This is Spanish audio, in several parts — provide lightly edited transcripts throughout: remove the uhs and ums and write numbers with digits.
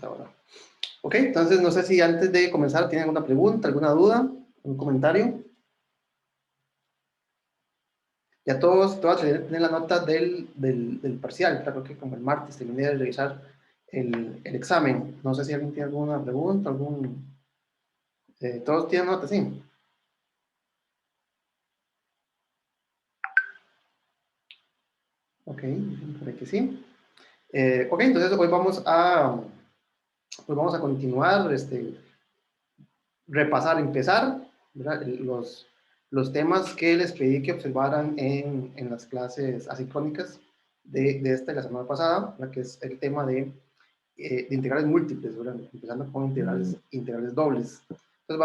ahora. Ok, entonces no sé si antes de comenzar tienen alguna pregunta, alguna duda, un comentario. Ya todos tienen la nota del parcial, claro que como el martes terminé de revisar el examen. No sé si alguien tiene alguna pregunta, todos tienen nota, sí. Ok, parece que sí. Ok, entonces hoy vamos a continuar, repasar, empezar, ¿verdad? Los temas que les pedí que observaran en las clases asincrónicas de esta y la semana pasada, ¿verdad? Que es el tema de integrales múltiples, ¿verdad? Empezando con integrales dobles. Entonces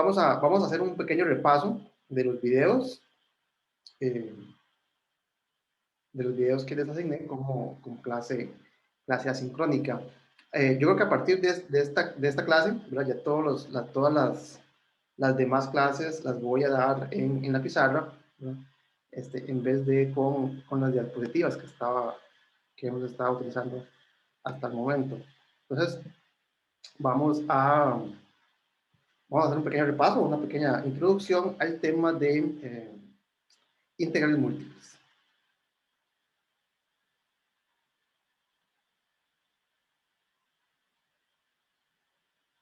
vamos a hacer un pequeño repaso de los videos, eh, que les asigné como clase asincrónica. Yo creo que a partir de esta clase, ¿verdad? Ya todas las demás clases las voy a dar en la pizarra, ¿verdad? En vez de con las diapositivas que hemos estado utilizando hasta el momento. Entonces, vamos a hacer un pequeño repaso, una pequeña introducción al tema de integrales múltiples.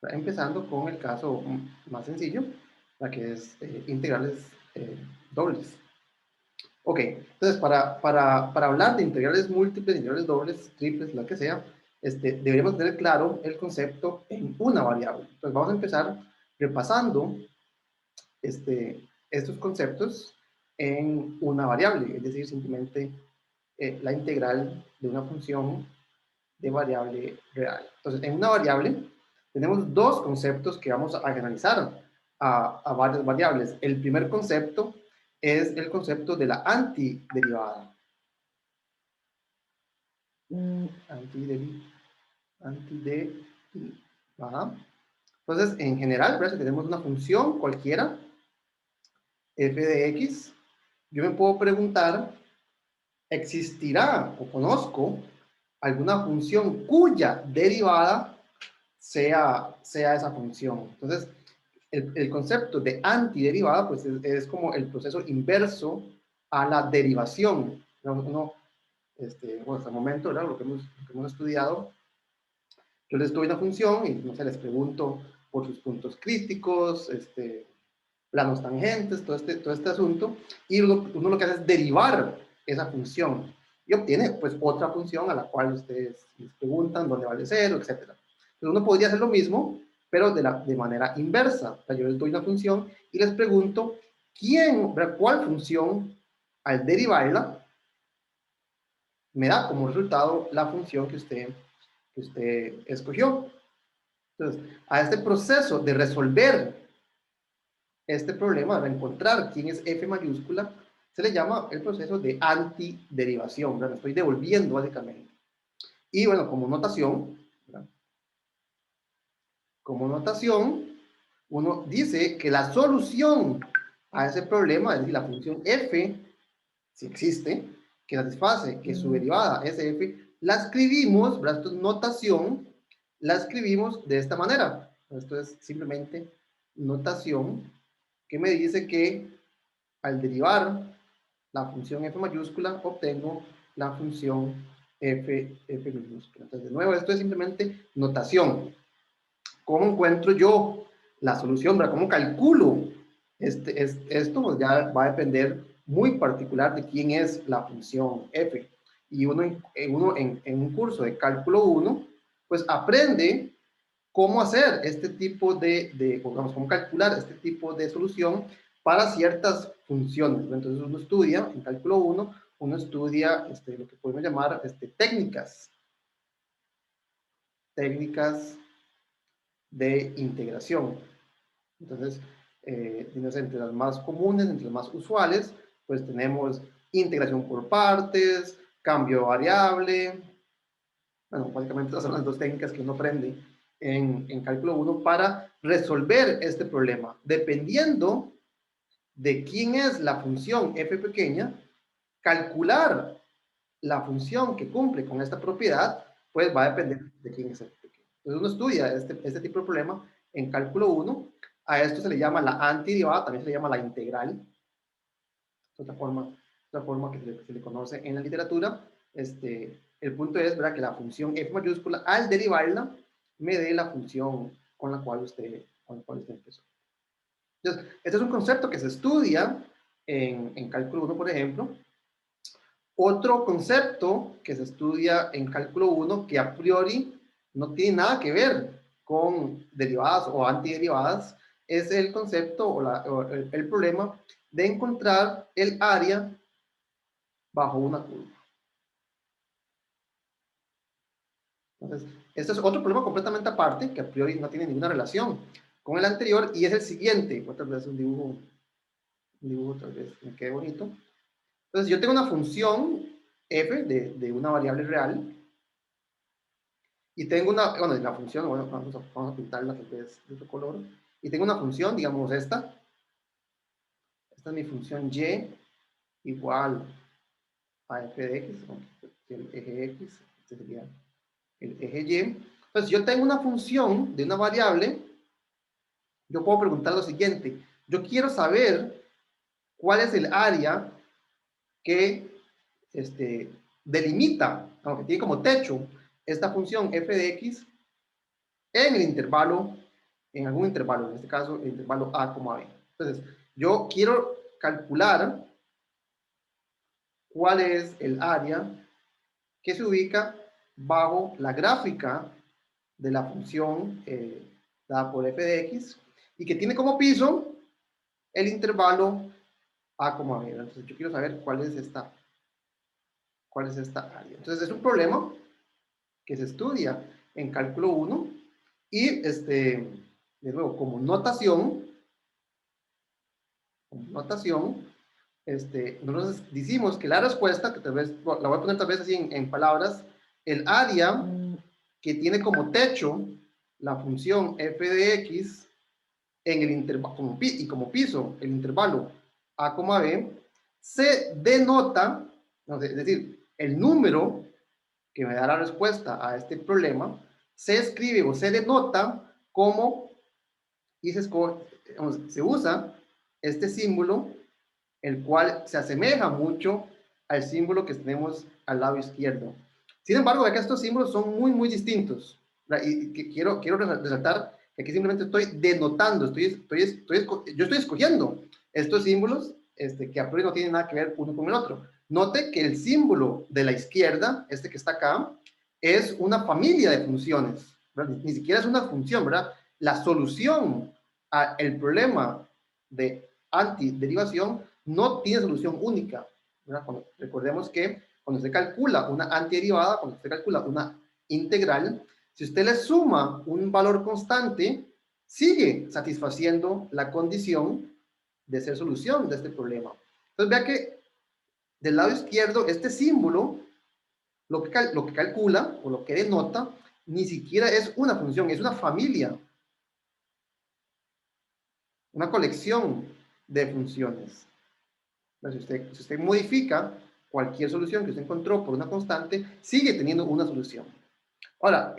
Empezando con el caso más sencillo, la que es integrales dobles. Ok, entonces para hablar de integrales múltiples, integrales dobles, triples, lo que sea, deberíamos tener claro el concepto en una variable. Entonces vamos a empezar repasando estos conceptos en una variable, es decir, simplemente la integral de una función de variable real. Entonces, en una variable tenemos dos conceptos que vamos a analizar a varias variables. El primer concepto es el concepto de la antiderivada. Antiderivada. Entonces, en general, si tenemos una función cualquiera, f de x, yo me puedo preguntar, ¿existirá o conozco alguna función cuya derivada sea esa función? Entonces, el concepto de antiderivada, pues es como el proceso inverso a la derivación. Bueno, hasta el momento, ¿verdad? Lo que hemos estudiado, yo les doy una función y, no sé, les pregunto por sus puntos críticos, planos tangentes, todo este asunto, y uno lo que hace es derivar esa función y obtiene pues otra función a la cual ustedes les preguntan dónde vale cero, etc. Entonces uno podría hacer lo mismo, pero de manera inversa. O sea, yo les doy una función y les pregunto cuál función al derivarla me da como resultado la función que usted escogió. Entonces, a este proceso de resolver este problema, de encontrar quién es f mayúscula, se le llama el proceso de antiderivación, ¿verdad? Me estoy devolviendo básicamente. Y bueno, como notación, ¿verdad? Como notación, uno dice que la solución a ese problema, es decir, la función f, si existe, que satisface que su derivada es f, la escribimos, ¿verdad? Esto es notación, la escribimos de esta manera. Esto es simplemente notación que me dice que al derivar la función f mayúscula, obtengo la función f minúscula. Entonces, de nuevo, esto es simplemente notación. ¿Cómo encuentro yo la solución? ¿Cómo calculo esto? Pues ya va a depender muy particular de quién es la función f. Y uno en un curso de cálculo 1, pues aprende cómo hacer este tipo digamos, cómo calcular este tipo de solución para ciertas funciones. Entonces uno estudia, en cálculo 1, uno estudia lo que podemos llamar técnicas de integración. Entonces, entre las más comunes, entre las más usuales, pues tenemos integración por partes, cambio de variable. Bueno, básicamente esas son las dos técnicas que uno aprende en cálculo 1 para resolver este problema. Dependiendo de quién es la función f pequeña, calcular la función que cumple con esta propiedad, pues va a depender de quién es f pequeña. Entonces uno estudia este tipo de problema en cálculo 1. A esto se le llama la antiderivada, también se le llama la integral. Otra forma que se le conoce en la literatura. El punto es, ¿verdad?, que la función f mayúscula, al derivarla, me dé la función con la cual usted empezó. Entonces, este es un concepto que se estudia en cálculo 1, por ejemplo. Otro concepto que se estudia en cálculo 1 que a priori no tiene nada que ver con derivadas o antiderivadas es el concepto o el problema de encontrar el área bajo una curva. Entonces, este es otro problema completamente aparte que a priori no tiene ninguna relación con el anterior y es el siguiente. Otra vez un dibujo tal vez me quede bonito. Entonces, yo tengo una función f de una variable real y tengo bueno, la función, bueno, vamos a pintarla tal vez de otro color, y tengo una función, digamos esta es mi función y igual a f de x, el eje x, este sería el eje y. Entonces, yo tengo una función de una variable, yo puedo preguntar lo siguiente, yo quiero saber cuál es el área que delimita, aunque tiene como techo, esta función f de x en el intervalo, en algún intervalo, en este caso el intervalo a, b. Entonces, yo quiero calcular cuál es el área que se ubica bajo la gráfica de la función dada por f de x y que tiene como piso el intervalo a, b. Entonces, yo quiero saber cuál es esta área. Entonces, es un problema que se estudia en cálculo 1 y, de nuevo, como notación, nosotros decimos que la respuesta, que tal vez, la voy a poner tal vez así en palabras, el área que tiene como techo la función f de x en el intervalo, y como piso el intervalo a, b, se denota, es decir, el número que me da la respuesta a este problema, se escribe o se denota como, y se usa este símbolo, el cual se asemeja mucho al símbolo que tenemos al lado izquierdo. Sin embargo, ve que estos símbolos son muy, muy distintos. Y que quiero resaltar que aquí simplemente estoy denotando, yo estoy escogiendo estos símbolos que a priori no tienen nada que ver uno con el otro. Note que el símbolo de la izquierda, este que está acá, es una familia de funciones, ¿verdad? Ni siquiera es una función, ¿verdad? La solución al problema de antiderivación no tiene solución única, ¿verdad? Recordemos que cuando se calcula una antiderivada, cuando se calcula una integral, si usted le suma un valor constante, sigue satisfaciendo la condición de ser solución de este problema. Entonces vea que del lado izquierdo, este símbolo, lo que calcula o lo que denota, ni siquiera es una función, es una familia, una colección de funciones. Si usted modifica cualquier solución que usted encontró por una constante, sigue teniendo una solución. Ahora,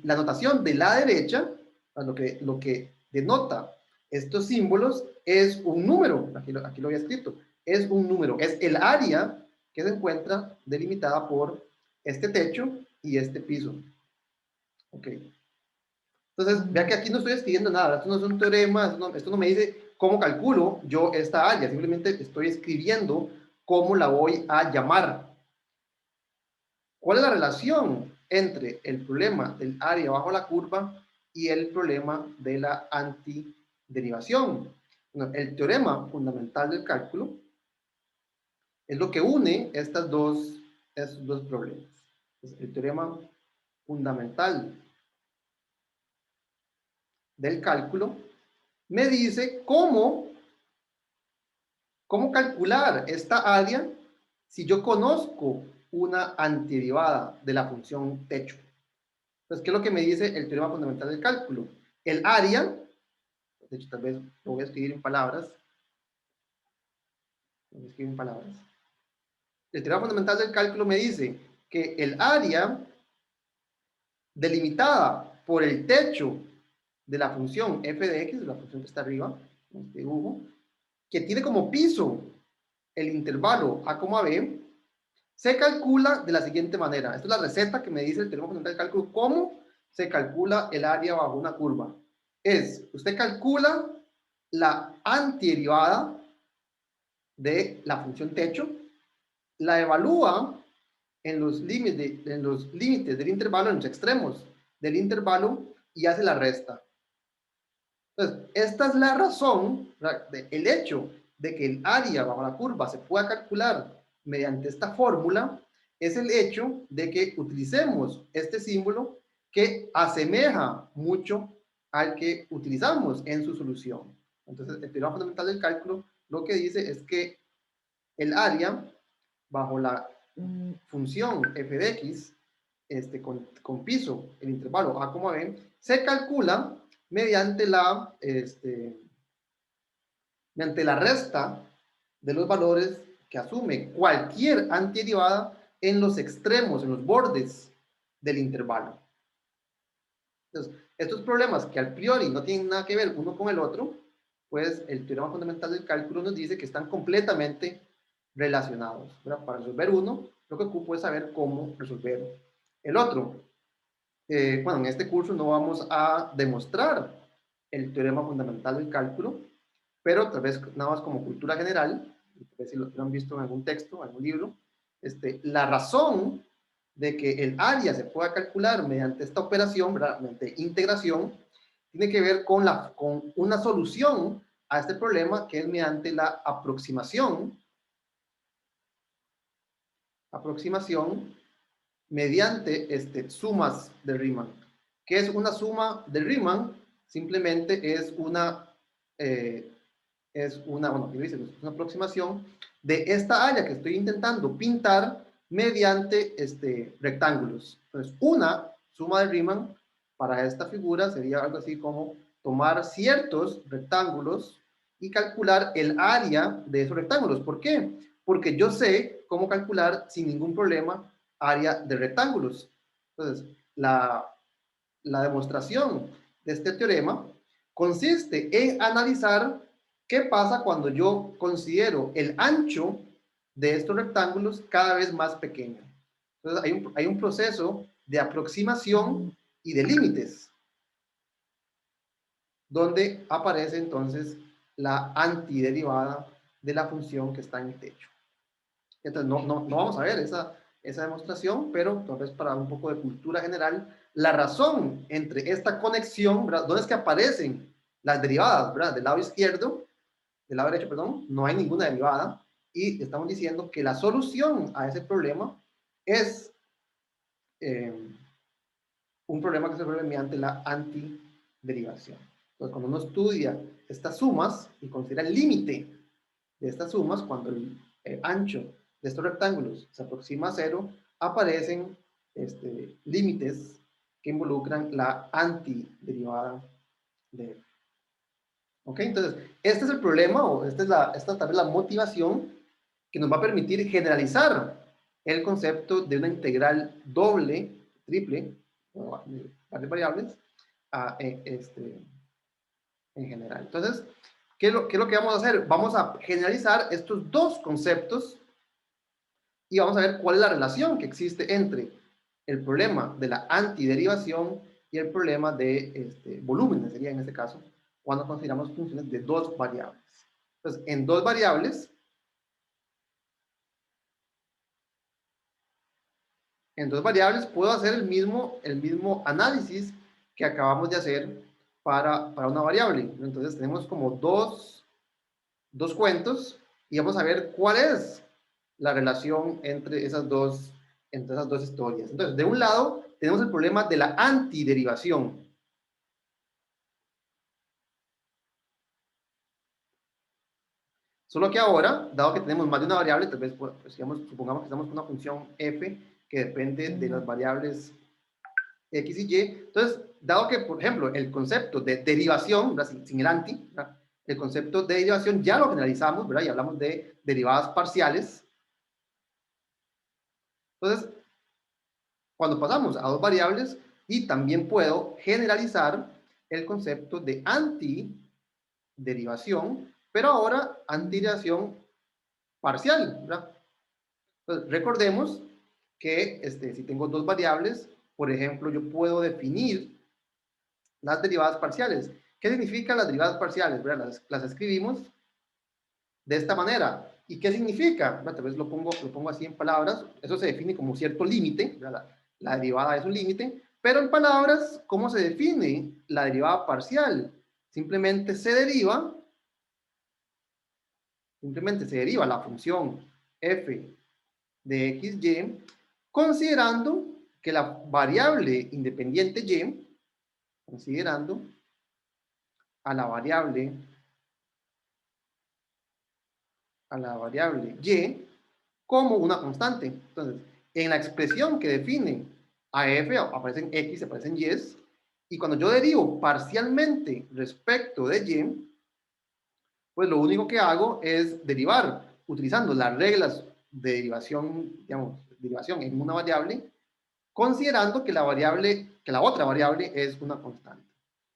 la notación de la derecha, lo que denota estos símbolos es un número, aquí lo había escrito, es un número, es el área que se encuentra delimitada por este techo y este piso. Ok. Entonces, vea que aquí no estoy escribiendo nada, esto no es un teorema, esto no me dice cómo calculo yo esta área, simplemente estoy escribiendo cómo la voy a llamar. ¿Cuál es la relación entre el problema del área bajo la curva y el problema de la antiderivación? Bueno, el teorema fundamental del cálculo es lo que une estos dos problemas. El teorema fundamental del cálculo me dice cómo calcular esta área si yo conozco una antiderivada de la función techo. Entonces, ¿qué es lo que me dice el teorema fundamental del cálculo? El área, de hecho, tal vez lo voy a escribir en palabras. El teorema fundamental del cálculo me dice que el área delimitada por el techo de la función f de x, la función que está arriba, en este dibujo, que tiene como piso el intervalo a, b, se calcula de la siguiente manera. Esta es la receta que me dice el teorema fundamental del cálculo, cómo se calcula el área bajo una curva. Usted calcula la antiderivada de la función techo, la evalúa en los límites del intervalo, en los extremos del intervalo, y hace la resta. Entonces, esta es la razón, el hecho de que el área bajo la curva se pueda calcular mediante esta fórmula, es el hecho de que utilicemos este símbolo que asemeja mucho al que utilizamos en su solución. Entonces, el teorema fundamental del cálculo lo que dice es que el área bajo la función f de x, con piso, el intervalo a, b, se calcula mediante mediante la resta de los valores que asume cualquier antiderivada en los extremos, en los bordes del intervalo. Entonces, estos problemas que al priori no tienen nada que ver uno con el otro, pues el teorema fundamental del cálculo nos dice que están completamente relacionados, ¿verdad? Para resolver uno, lo que ocupo es saber cómo resolver el otro. Bueno, en este curso no vamos a demostrar el teorema fundamental del cálculo, pero tal vez nada más como cultura general, tal vez si lo han visto en algún texto, en algún libro, la razón de que el área se pueda calcular mediante esta operación, ¿verdad? Mediante integración, tiene que ver con una solución a este problema, que es mediante la aproximación mediante sumas de Riemann. ¿Qué es una suma de Riemann? Simplemente es una aproximación de esta área que estoy intentando pintar mediante rectángulos. Entonces, una suma de Riemann para esta figura sería algo así como tomar ciertos rectángulos y calcular el área de esos rectángulos. ¿Por qué? Porque yo sé cómo calcular sin ningún problema área de rectángulos. Entonces, la demostración de este teorema consiste en analizar qué pasa cuando yo considero el ancho de estos rectángulos cada vez más pequeño. Entonces, hay un proceso de aproximación y de límites, donde aparece entonces la antiderivada de la función que está en el techo. Entonces, no vamos a ver esa demostración, pero entonces para un poco de cultura general, la razón entre esta conexión, ¿verdad? ¿Dónde es que aparecen las derivadas, ¿verdad? Del lado derecho, perdón, no hay ninguna derivada, y estamos diciendo que la solución a ese problema es un problema que se resuelve mediante la antiderivación. Entonces, cuando uno estudia estas sumas y considera el límite de estas sumas, cuando el ancho de estos rectángulos se aproxima a cero, aparecen límites que involucran la antiderivada de f. ¿Ok? Entonces, este es el problema, o esta tal vez la motivación que nos va a permitir generalizar el concepto de una integral doble, triple, o varias variables, en general. Entonces, ¿qué es lo que vamos a hacer? Vamos a generalizar estos dos conceptos y vamos a ver cuál es la relación que existe entre el problema de la antiderivación y el problema de volúmenes, sería en este caso, cuando consideramos funciones de dos variables. Entonces, en dos variables, puedo hacer el mismo análisis que acabamos de hacer para una variable. Entonces, tenemos como dos cuentos y vamos a ver cuál es la relación entre esas dos historias. Entonces, de un lado, tenemos el problema de la antiderivación. Solo que ahora, dado que tenemos más de una variable, tal vez, pues, supongamos que estamos con una función f que depende de las variables x y y. Entonces, dado que, por ejemplo, el concepto de derivación, sin el anti, ¿verdad? El concepto de derivación ya lo generalizamos, ¿verdad? Y hablamos de derivadas parciales. Entonces, cuando pasamos a dos variables, Y también puedo generalizar el concepto de antiderivación, pero ahora antiderivación parcial, ¿verdad? Entonces, recordemos que si tengo dos variables, por ejemplo, yo puedo definir las derivadas parciales. ¿Qué significan las derivadas parciales? Las escribimos de esta manera. ¿Y qué significa? Tal vez lo pongo así en palabras. Eso se define como cierto límite. La derivada es un límite. Pero en palabras, ¿cómo se define la derivada parcial? Simplemente se deriva la función f de xy, considerando que la variable independiente y, considerando a la variable y como una constante. Entonces, en la expresión que define a f aparecen x, aparecen y cuando yo derivo parcialmente respecto de y, pues lo único que hago es derivar utilizando las reglas de derivación, digamos, derivación en una variable, considerando que la otra variable es una constante.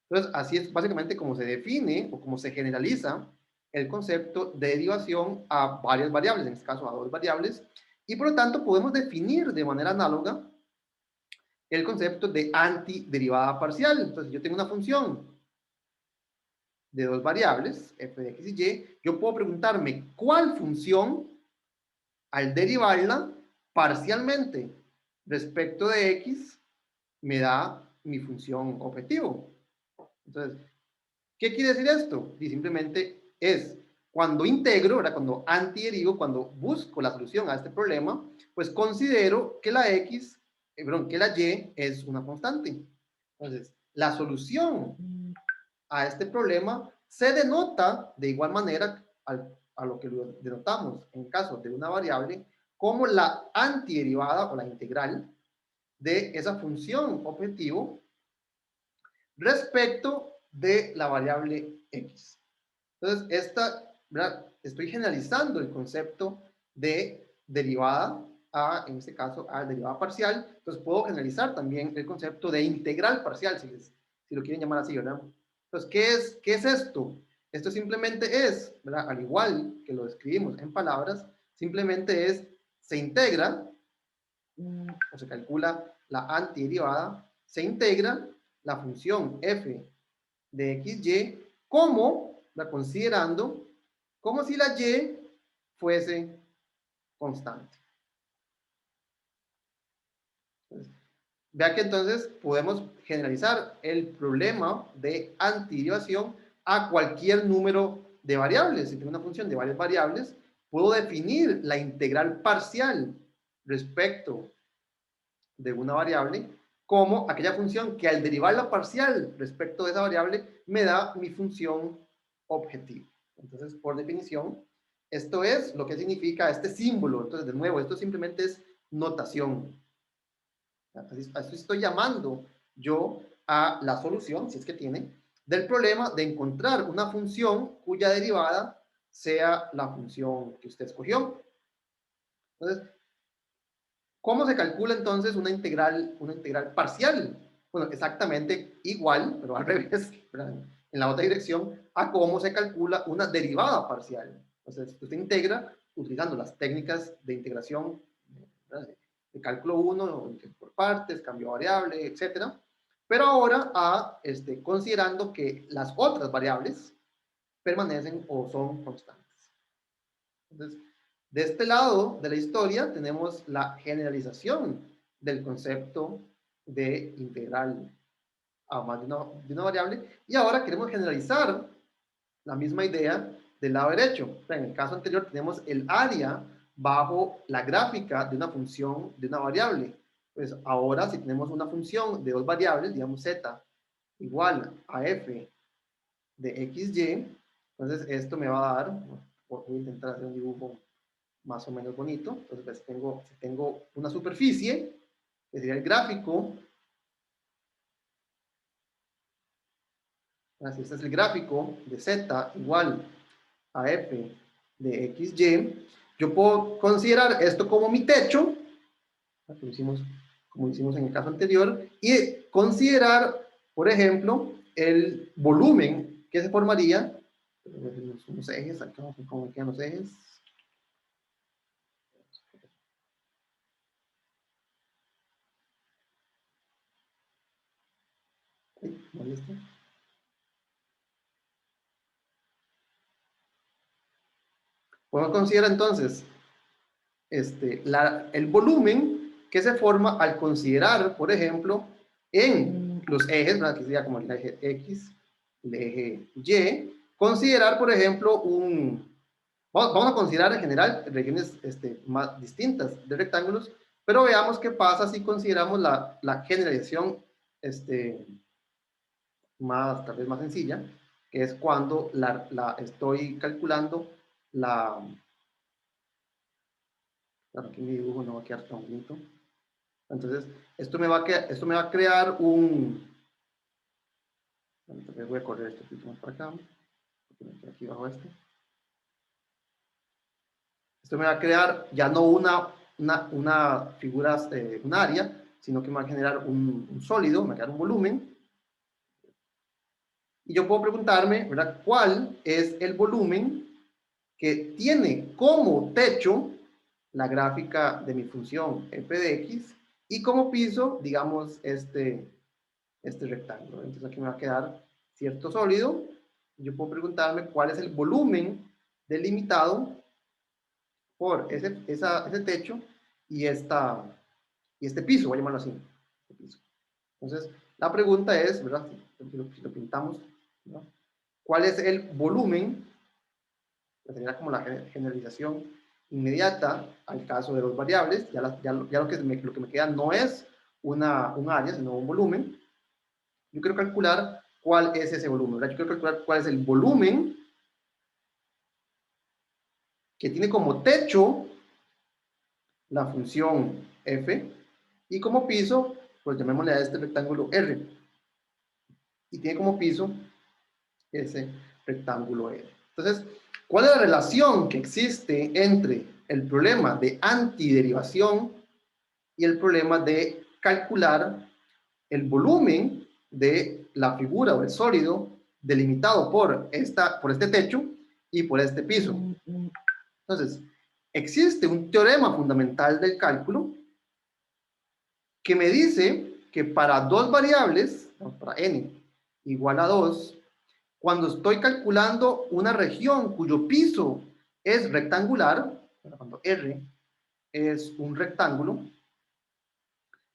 Entonces, así es básicamente como se define o como se generaliza el concepto de derivación a varias variables, en este caso a dos variables, y por lo tanto podemos definir de manera análoga el concepto de antiderivada parcial. Entonces, yo tengo una función de dos variables, f de x y y, yo puedo preguntarme cuál función, al derivarla parcialmente respecto de x, me da mi función objetivo. Entonces, ¿qué quiere decir esto? Y simplemente es cuando integro, ¿verdad? Cuando antiderivo, cuando busco la solución a este problema, pues considero que la x, que la y es una constante. Entonces, la solución a este problema se denota de igual manera a lo que lo denotamos en caso de una variable como la antiderivada o la integral de esa función objetivo respecto de la variable x. Entonces, ¿verdad? Estoy generalizando el concepto de derivada en este caso, a derivada parcial. Entonces, puedo generalizar también el concepto de integral parcial, si lo quieren llamar así, ¿verdad? Entonces, ¿qué es esto? Esto simplemente es, ¿verdad? Al igual que lo escribimos en palabras, simplemente se integra, o se calcula la antiderivada, se integra la función f de xy considerando como si la y fuese constante. Entonces, vea que entonces podemos generalizar el problema de antiderivación a cualquier número de variables. Si tengo una función de varias variables, puedo definir la integral parcial respecto de una variable como aquella función que al derivar la parcial respecto de esa variable me da mi función objetivo. Entonces, por definición, esto es lo que significa este símbolo. Entonces, de nuevo, esto simplemente es notación. Así estoy llamando yo a la solución, si es que tiene, del problema de encontrar una función cuya derivada sea la función que usted escogió. Entonces, ¿cómo se calcula entonces una integral parcial? Bueno, exactamente igual, pero al revés, ¿verdad? En la otra dirección, a cómo se calcula una derivada parcial. Entonces, usted integra utilizando las técnicas de integración, ¿verdad? De cálculo 1, por partes, cambio variable, etcétera. Pero ahora considerando que las otras variables permanecen o son constantes. Entonces, de este lado de la historia tenemos la generalización del concepto de integral a más de una variable, y ahora queremos generalizar la misma idea del lado derecho. En el caso anterior tenemos el área bajo la gráfica de una función de una variable. Pues ahora si tenemos una función de dos variables, digamos z igual a f de xy, entonces esto me va a dar, voy a intentar hacer un dibujo más o menos bonito. Entonces, pues, tengo una superficie, que sería el gráfico. Así, este es el gráfico de z igual a f de xy. Yo puedo considerar esto como mi techo, como hicimos en el caso anterior, y considerar, por ejemplo, el volumen que se formaría, unos ejes, acá cómo quedan los ejes. Ahí está. Podemos considerar entonces el volumen que se forma al considerar, por ejemplo, en los ejes, ¿verdad? Que sería como el eje X, el eje Y, considerar, por ejemplo, vamos a considerar en general regiones más distintas de rectángulos, pero veamos qué pasa si consideramos la generalización tal vez más sencilla, que es cuando estoy calculando claro, aquí mi dibujo no va a quedar tan bonito. Entonces, esto me va a crear voy a correr este poquito más para acá, aquí bajo este. Esto me va a crear ya no una figura, un área, sino que me va a generar un sólido, me va a crear un volumen. Y yo puedo preguntarme, ¿verdad? ¿Cuál es el volumen que tiene como techo la gráfica de mi función f de x y como piso, digamos, este rectángulo? Entonces aquí me va a quedar cierto sólido. Yo puedo preguntarme cuál es el volumen delimitado por ese techo y, y este piso, voy a llamarlo así. Este piso. Entonces, la pregunta es, ¿verdad? Si lo pintamos, ¿verdad? ¿Cuál es el volumen? Que sería como la generalización inmediata al caso de los variables. Ya lo que me queda no es un área, sino un volumen. Yo quiero calcular cuál es ese volumen, ¿verdad? Yo quiero calcular cuál es el volumen que tiene como techo la función f y como piso, pues llamémosle a este rectángulo R. Y tiene como piso ese rectángulo R. Entonces, ¿cuál es la relación que existe entre el problema de antiderivación y el problema de calcular el volumen de la figura o el sólido delimitado por este techo y por este piso? Entonces, existe un teorema fundamental del cálculo que me dice que para dos variables, para n igual a 2, cuando estoy calculando una región cuyo piso es rectangular, cuando R es un rectángulo,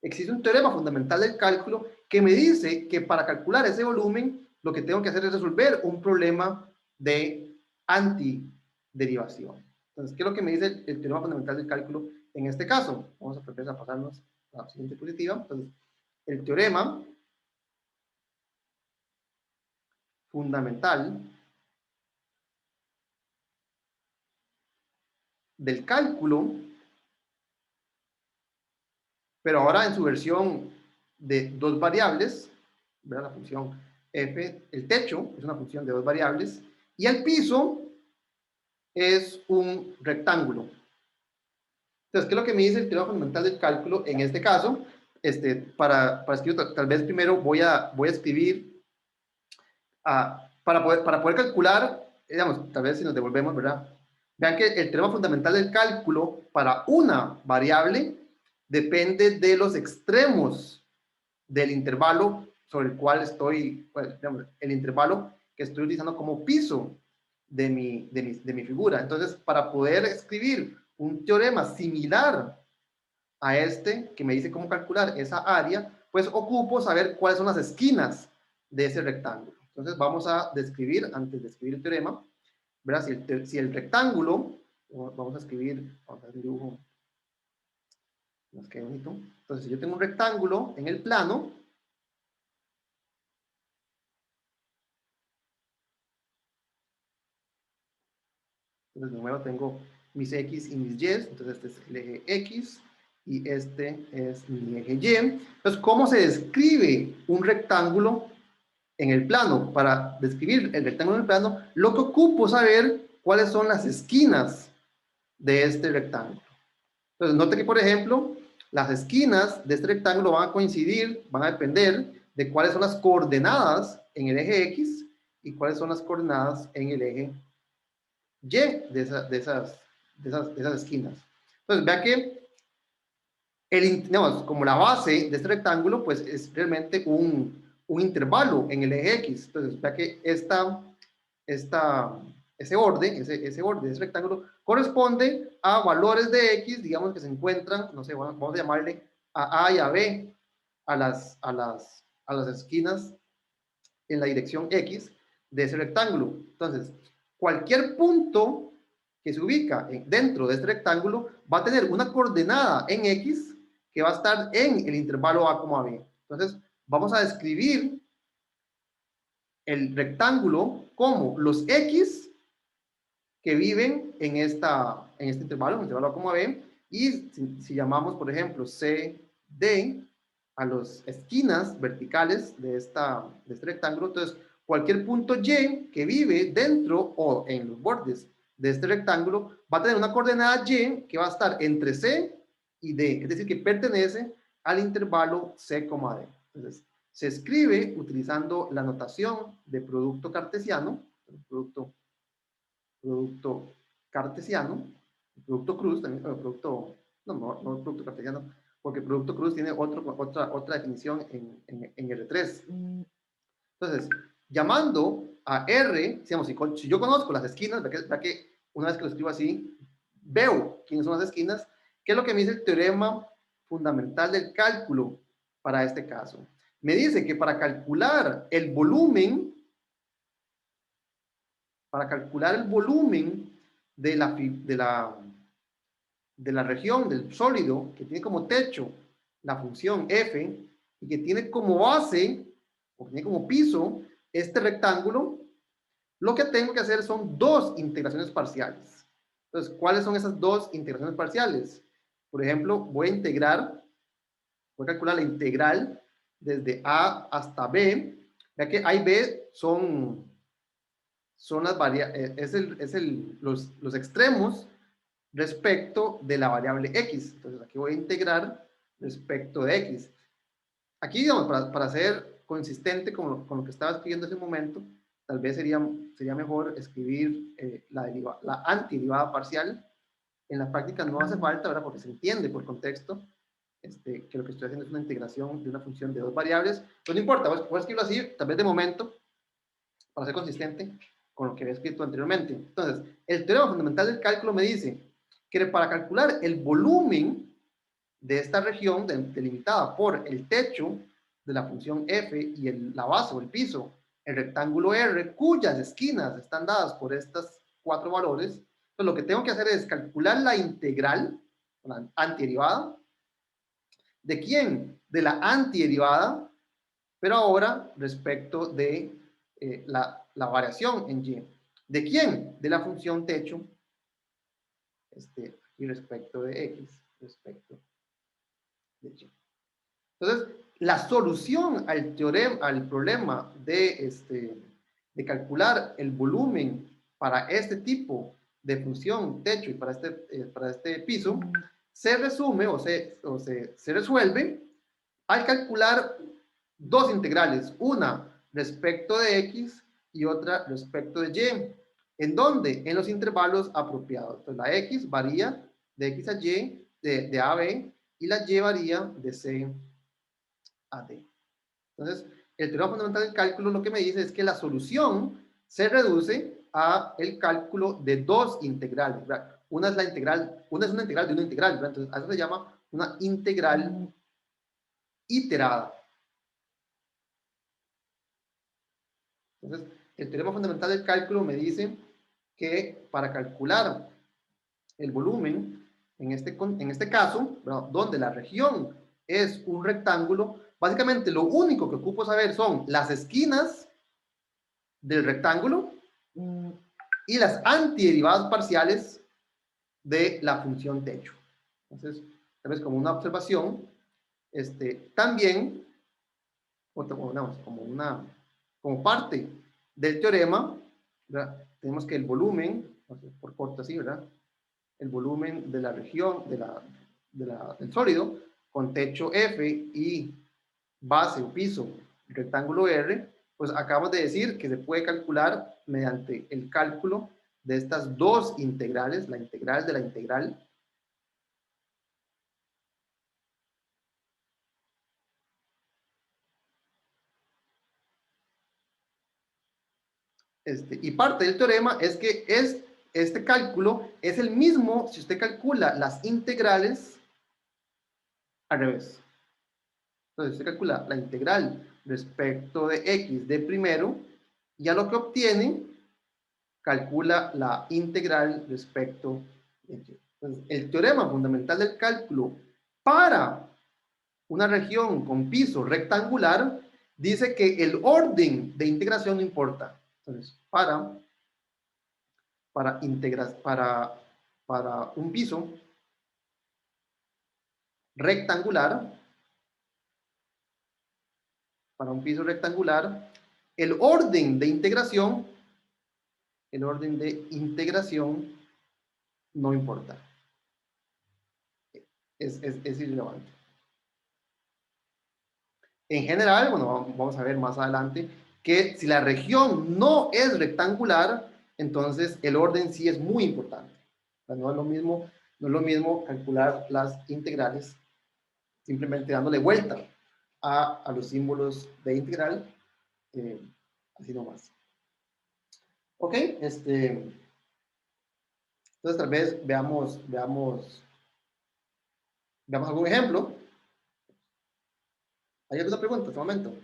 existe un teorema fundamental del cálculo que me dice que para calcular ese volumen, lo que tengo que hacer es resolver un problema de antiderivación. Entonces, ¿qué es lo que me dice el teorema fundamental del cálculo en este caso? Vamos a pasarnos a la siguiente diapositiva. Entonces, el teorema fundamental del cálculo, pero ahora en su versión de dos variables, ¿verdad? La función f, el techo es una función de dos variables, y el piso es un rectángulo. Entonces, ¿qué es lo que me dice el teorema fundamental del cálculo en este caso? Para escribir, tal vez primero voy a escribir, para poder calcular, digamos, tal vez si nos devolvemos, ¿verdad? Vean que el teorema fundamental del cálculo para una variable depende de los extremos del intervalo sobre el cual estoy, pues, digamos, el intervalo que estoy utilizando como piso de mi figura. Entonces, para poder escribir un teorema similar a este, que me dice cómo calcular esa área, pues ocupo saber cuáles son las esquinas de ese rectángulo. Entonces, vamos a describir, antes de escribir el teorema, ¿verdad? Si el rectángulo, vamos a escribir, vamos a hacer un dibujo, nos queda bonito. Entonces, si yo tengo un rectángulo en el plano, entonces primero tengo mis X y mis Y, entonces este es el eje X y este es mi eje Y. Entonces, ¿cómo se describe un rectángulo en el plano? Para describir el rectángulo en el plano, lo que ocupo saber cuáles son las esquinas de este rectángulo. Entonces, note que, por ejemplo, Las esquinas de este rectángulo van a coincidir, van a depender de cuáles son las coordenadas en el eje X y cuáles son las coordenadas en el eje Y de esas esquinas. Entonces, vea que digamos, como la base de este rectángulo, pues es realmente un intervalo en el eje X. Entonces, vea que ese borde de ese rectángulo corresponde a valores de X, digamos, que se encuentran, no sé, vamos a llamarle a A y a B, a las esquinas en la dirección X de ese rectángulo. Entonces, cualquier punto que se ubica dentro de este rectángulo va a tener una coordenada en X que va a estar en el intervalo A, B. Entonces, vamos a describir el rectángulo como los X que viven en este intervalo A, B, y si llamamos, por ejemplo, CD a las esquinas verticales de este rectángulo, entonces cualquier punto Y que vive dentro o en los bordes de este rectángulo va a tener una coordenada Y que va a estar entre C y D, es decir, que pertenece al intervalo C, D. Entonces, se escribe utilizando la notación de producto cartesiano, producto cartesiano, producto cruz, también, no producto cartesiano, porque producto cruz tiene otra definición en R3. Entonces, llamando a R, digamos, si yo conozco las esquinas, vea que una vez que lo escribo así, veo quiénes son las esquinas, ¿qué es lo que me dice el teorema fundamental del cálculo para este caso? Me dice que para calcular el volumen de la región del sólido que tiene como techo la función f y que tiene como base o tiene como piso este rectángulo, lo que tengo que hacer son dos integraciones parciales. Entonces, ¿cuáles son esas dos integraciones parciales? Por ejemplo, voy a calcular la integral desde A hasta B, ya que A y B son los extremos respecto de la variable X. Entonces, aquí voy a integrar respecto de X. Aquí, digamos, para ser consistente con lo que estaba escribiendo en ese momento, tal vez sería mejor escribir la antiderivada parcial. En la práctica no hace falta, ¿verdad? Porque se entiende por contexto que lo que estoy haciendo es una integración de una función de dos variables. Pero no importa, voy a escribirlo así, tal vez de momento, para ser consistente con lo que había escrito anteriormente. Entonces, el teorema fundamental del cálculo me dice que para calcular el volumen de esta región delimitada por el techo de la función f y la base o el piso, el rectángulo R, cuyas esquinas están dadas por estos cuatro valores, entonces lo que tengo que hacer es calcular la integral, la antiderivada. ¿De quién? De la antiderivada, pero ahora respecto de la variación en y. ¿De quién? De la función techo y respecto de x, respecto de y. Entonces, la solución al teorema, al problema de calcular el volumen para este tipo de función techo y para este piso, se resume se resuelve al calcular dos integrales, una respecto de x y otra respecto de y. ¿En dónde? En los intervalos apropiados. Entonces, la x varía de x a y, de a a b, y la y varía de c a d. Entonces, el teorema fundamental del cálculo lo que me dice es que la solución se reduce a el cálculo de dos integrales, ¿verdad? Una es una integral de una integral, ¿verdad? Entonces, a eso se llama una integral iterada. Entonces, el teorema fundamental del cálculo me dice que para calcular el volumen, en este caso, ¿verdad? Donde la región es un rectángulo, básicamente lo único que ocupo saber son las esquinas del rectángulo y las antiderivadas parciales de la función techo. Entonces, tal vez como una observación, también, como parte del teorema, ¿verdad? Tenemos que el volumen, por corto así, ¿verdad? El volumen de la región del sólido con techo F y base o piso rectángulo R, pues acabamos de decir que se puede calcular mediante el cálculo de estas dos integrales, la integral de la integral, y parte del teorema es que este cálculo es el mismo si usted calcula las integrales al revés. Entonces, usted calcula la integral respecto de x de primero, y a lo que obtiene, calcula la integral respecto de y. Entonces, el teorema fundamental del cálculo para una región con piso rectangular dice que el orden de integración no importa. Entonces, para un piso rectangular, el orden de integración no importa. Es irrelevante. En general, bueno, vamos a ver más adelante, que si la región no es rectangular, entonces el orden sí es muy importante. O sea, no es lo mismo calcular las integrales simplemente dándole vuelta a los símbolos de integral, así nomás. Ok, entonces tal vez veamos algún ejemplo. ¿Hay alguna pregunta en este momento?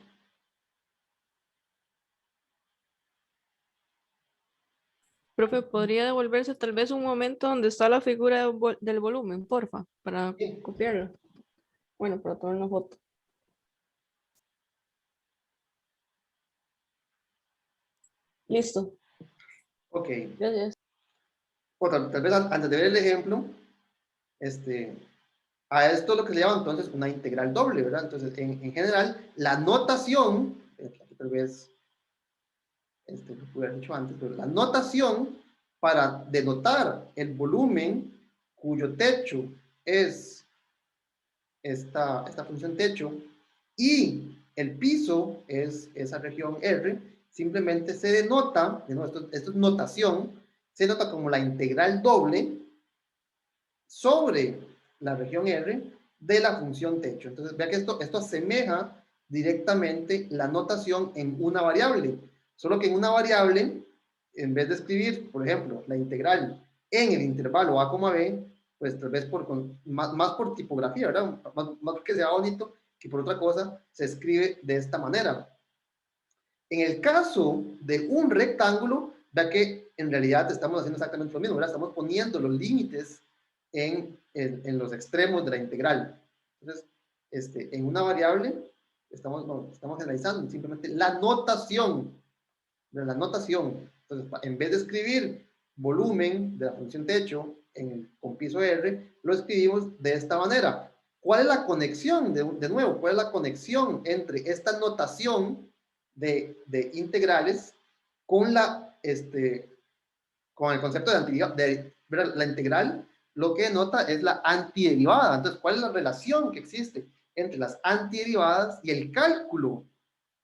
Profe, ¿podría devolverse tal vez un momento donde está la figura del volumen, porfa, para Sí. copiarla? Bueno, para tomar una foto. Listo. Ok. Gracias. O tal vez antes de ver el ejemplo, a esto lo que se llama entonces una integral doble, ¿verdad? Entonces, en general, la notación, aquí tal vez lo pude haber dicho antes, pero la notación para denotar el volumen cuyo techo es esta función techo y el piso es esa región R, simplemente se denota, de nuevo, esto es notación, se nota como la integral doble sobre la región R de la función techo. Entonces, vea que esto asemeja directamente la notación en una variable, solo que en una variable, en vez de escribir, por ejemplo, la integral en el intervalo a, b, pues tal vez más por tipografía, ¿verdad? Más porque sea bonito que por otra cosa, se escribe de esta manera. En el caso de un rectángulo, vea que en realidad estamos haciendo exactamente lo mismo, ¿verdad? Estamos poniendo los límites en los extremos de la integral. Entonces, en una variable, estamos analizando simplemente la notación, de la notación. Entonces, en vez de escribir volumen de la función techo con piso R, lo escribimos de esta manera. ¿Cuál es la conexión? De nuevo, ¿cuál es la conexión entre esta notación de integrales con con el concepto de antiderivada? La integral lo que denota es la antiderivada. Entonces, ¿cuál es la relación que existe entre las antiderivadas y el cálculo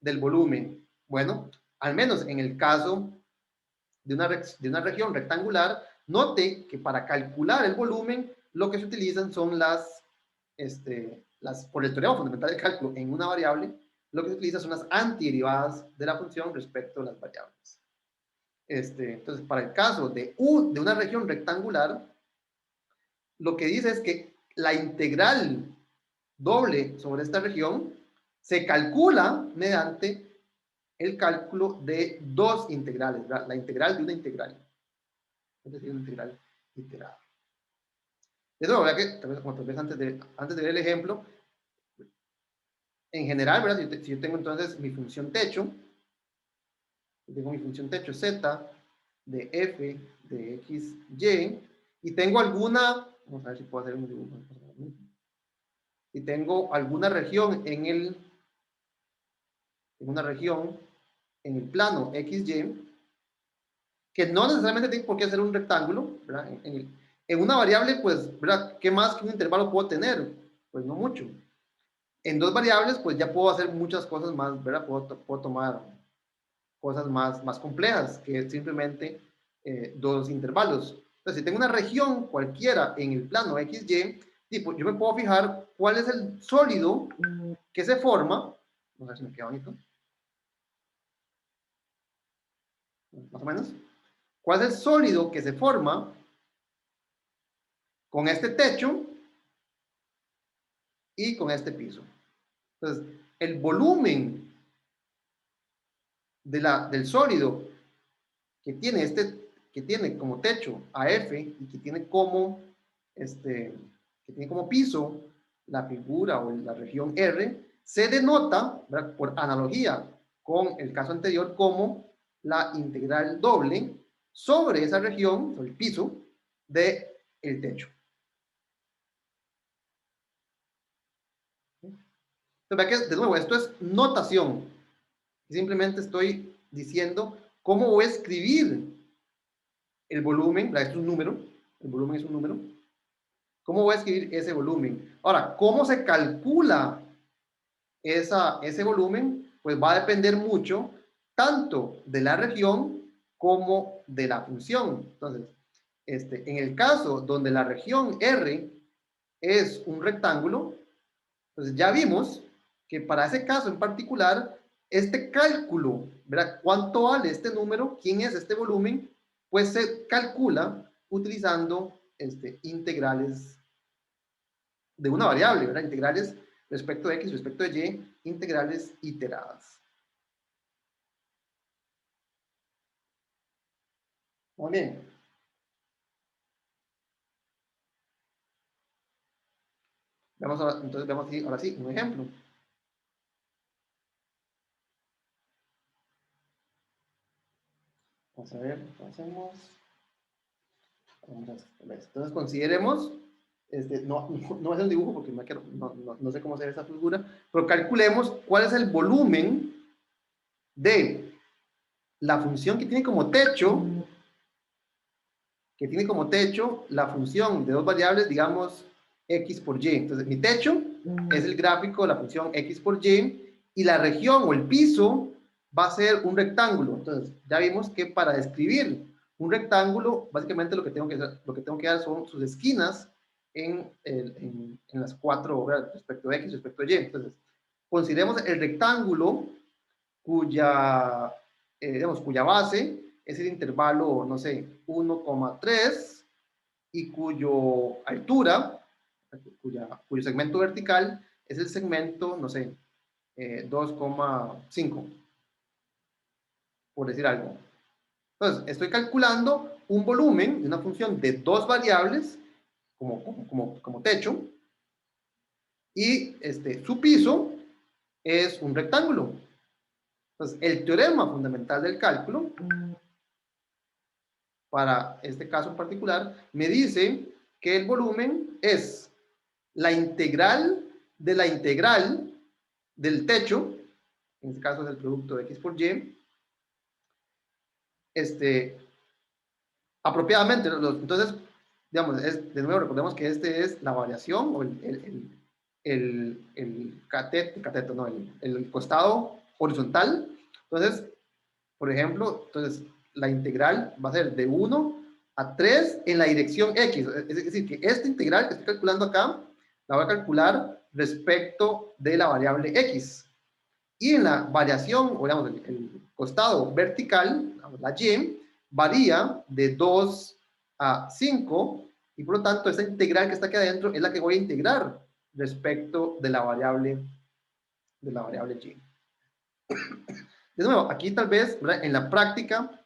del volumen? Bueno, al menos en el caso de una región rectangular, note que para calcular el volumen, lo que se utilizan son por el teorema fundamental del cálculo en una variable, lo que se utiliza son las antiderivadas de la función respecto a las variables. Entonces, para el caso de una región rectangular, lo que dice es que la integral doble sobre esta región se calcula mediante el cálculo de dos integrales, ¿verdad? La integral de una integral. Es decir, una integral iterada. De nuevo, ¿verdad? Como tal vez antes de ver el ejemplo, en general, ¿verdad? Si yo tengo entonces mi función techo, tengo mi función techo z de f de x, y, y tengo alguna, vamos a ver si puedo hacer un dibujo, y tengo alguna región en una región en el plano XY, que no necesariamente tiene por qué ser un rectángulo, ¿verdad? En una variable, pues, ¿verdad? ¿Qué más que un intervalo puedo tener? Pues no mucho. En dos variables, pues ya puedo hacer muchas cosas más, ¿verdad? Puedo tomar cosas más complejas que simplemente dos intervalos. Entonces, si tengo una región cualquiera en el plano XY, tipo, yo me puedo fijar cuál es el sólido que se forma, no sé si me queda bonito, más o menos, cuál es el sólido que se forma con este techo y con este piso. Entonces, el volumen del sólido que tiene como techo a F y que tiene como piso la figura o la región R, se denota, ¿verdad?, por analogía con el caso anterior, como la integral doble sobre esa región, sobre el piso, del techo. Entonces, vea que, de nuevo, esto es notación. Simplemente estoy diciendo cómo voy a escribir el volumen. Esto es un número, el volumen es un número. ¿Cómo voy a escribir ese volumen? Ahora, ¿cómo se calcula ese volumen? Pues va a depender mucho tanto de la región como de la función. Entonces, en el caso donde la región R es un rectángulo, entonces ya vimos que para ese caso en particular, este cálculo, ¿verdad? ¿Cuánto vale este número? ¿Quién es este volumen? Pues se calcula utilizando integrales de una variable, ¿verdad? Integrales respecto de X, respecto de Y, integrales iteradas. Muy bien. Entonces veamos ahora sí un ejemplo. Vamos a ver, ¿qué hacemos? Entonces consideremos, no es un dibujo porque no sé cómo hacer esa figura, pero calculemos cuál es el volumen de la función que tiene como techo la función de dos variables, digamos, x por y. Entonces, mi techo es el gráfico de la función x por y, y la región o el piso va a ser un rectángulo. Entonces, ya vimos que para describir un rectángulo, básicamente lo que tengo que dar son sus esquinas en las cuatro, ¿verdad?, respecto a x, respecto a y. Entonces, consideremos el rectángulo cuya base es el intervalo, no sé, 1,3 y cuyo altura, cuyo segmento vertical es el segmento, no sé, 2,5, por decir algo. Entonces, estoy calculando un volumen de una función de dos variables como techo, y su piso es un rectángulo. Entonces, el teorema fundamental del cálculo, para este caso en particular, me dice que el volumen es la integral de la integral del techo, en este caso es el producto de x por y, apropiadamente. Entonces, digamos, de nuevo, recordemos que es la variación o el cateto, no, el costado horizontal. Entonces, por ejemplo, la integral va a ser de 1 a 3 en la dirección X. Es decir, que esta integral que estoy calculando acá, la voy a calcular respecto de la variable X. Y en la variación, o digamos, el costado vertical, la Y, varía de 2 a 5, y por lo tanto, esa integral que está aquí adentro es la que voy a integrar respecto de la variable Y. De nuevo, aquí tal vez, ¿verdad?, en la práctica,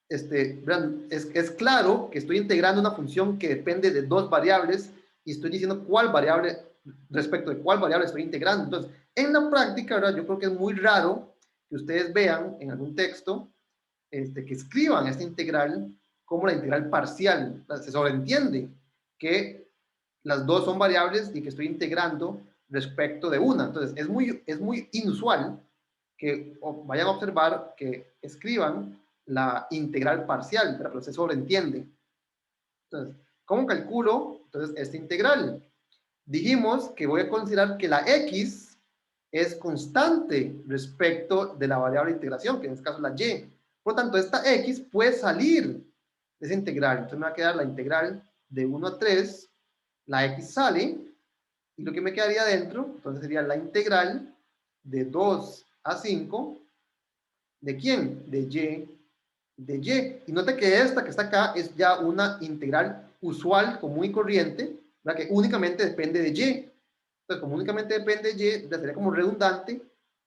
es claro que estoy integrando una función que depende de dos variables y estoy diciendo respecto de cuál variable estoy integrando. Entonces, en la práctica, ¿verdad?, yo creo que es muy raro que ustedes vean en algún texto que escriban esta integral como la integral parcial. Se sobreentiende que las dos son variables y que estoy integrando respecto de una. Entonces, es muy inusual que vayan a observar que escriban la integral parcial, pero se sobreentiende. Entonces, ¿cómo calculo entonces esta integral? dijimos que voy a considerar que la x es constante respecto de la variable de integración, que en este caso es la y. Por lo tanto, esta x puede salir de esa integral. Entonces me va a quedar la integral de 1 a 3, la x sale, y lo que me quedaría dentro, entonces sería la integral de 2 a 5, ¿de quién? De y. Y note que esta que está acá es ya una integral usual, común y corriente, ¿verdad? Que únicamente depende de y. Entonces, como únicamente depende de y, sería como redundante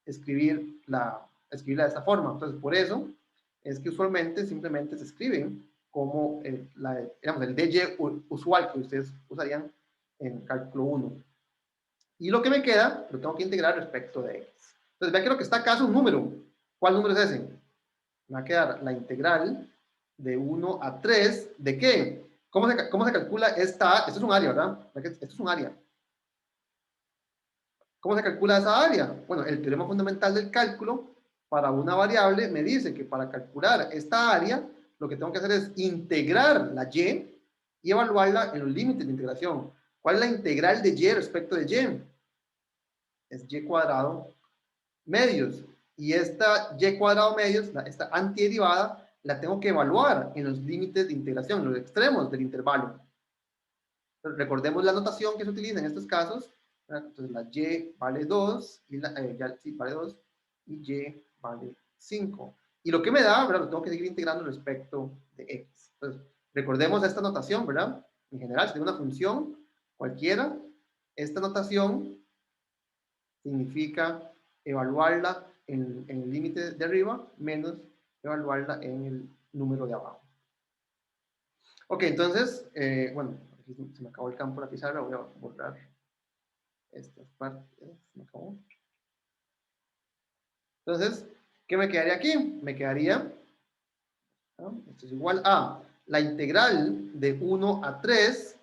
escribirla de esta forma. Entonces, por eso es que usualmente simplemente se escriben como digamos, el dy usual que ustedes usarían en cálculo 1. Y lo que me queda, lo tengo que integrar respecto de x. Entonces, vean que lo que está acá es un número. ¿Cuál número es ese? Me va a quedar la integral de 1 a 3, ¿de qué? ¿Cómo se calcula esta? Esto es un área, ¿verdad? Esto es un área. ¿Cómo se calcula esa área? Bueno, el teorema fundamental del cálculo para una variable me dice que para calcular esta área, lo que tengo que hacer es integrar la y evaluarla en los límites de integración. ¿Cuál es la integral de y respecto de y? Es y cuadrado medios. Y esta y cuadrado medios, esta antiderivada, la tengo que evaluar en los límites de integración, en los extremos del intervalo. Entonces, recordemos la notación que se utiliza en estos casos. Entonces la y vale 2, y sí, vale 2, y y vale 5. Y lo que me da, ¿verdad? Lo tengo que seguir integrando respecto de x. Entonces, recordemos esta notación, ¿verdad? En general, si tengo una función cualquiera, esta notación significa evaluarla en el límite de arriba menos evaluarla en el número de abajo. Ok, entonces, bueno, aquí se me acabó el campo de la pizarra, voy a borrar estas partes, se me acabó. Entonces, ¿qué me quedaría aquí? Me quedaría, ¿no? Esto es igual a la integral de 1 a 3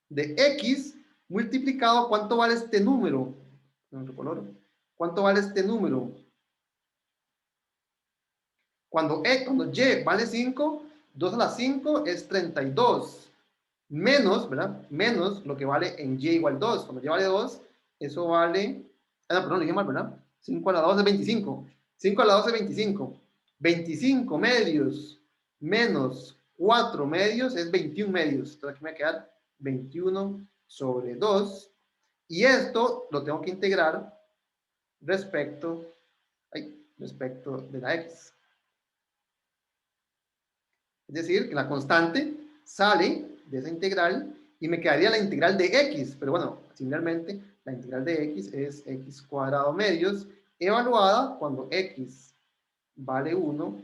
de x multiplicado, ¿cuánto vale este número? ¿Cuánto vale este número? Cuando y vale 5, 2 a la 5 es 32. Menos, ¿verdad? Menos lo que vale en y igual 2. Cuando y vale 2, eso vale... no, perdón, dije mal, ¿verdad? 5 a la 2 es 25. 5 a la 2 es 25. 25 medios menos 4 medios es 21 medios. Entonces aquí me va a quedar 21 sobre 2. Y esto lo tengo que integrar respecto de la x. Es decir, que la constante sale de esa integral y me quedaría la integral de x. Pero bueno, similarmente, la integral de x es x cuadrado medios evaluada cuando x vale 1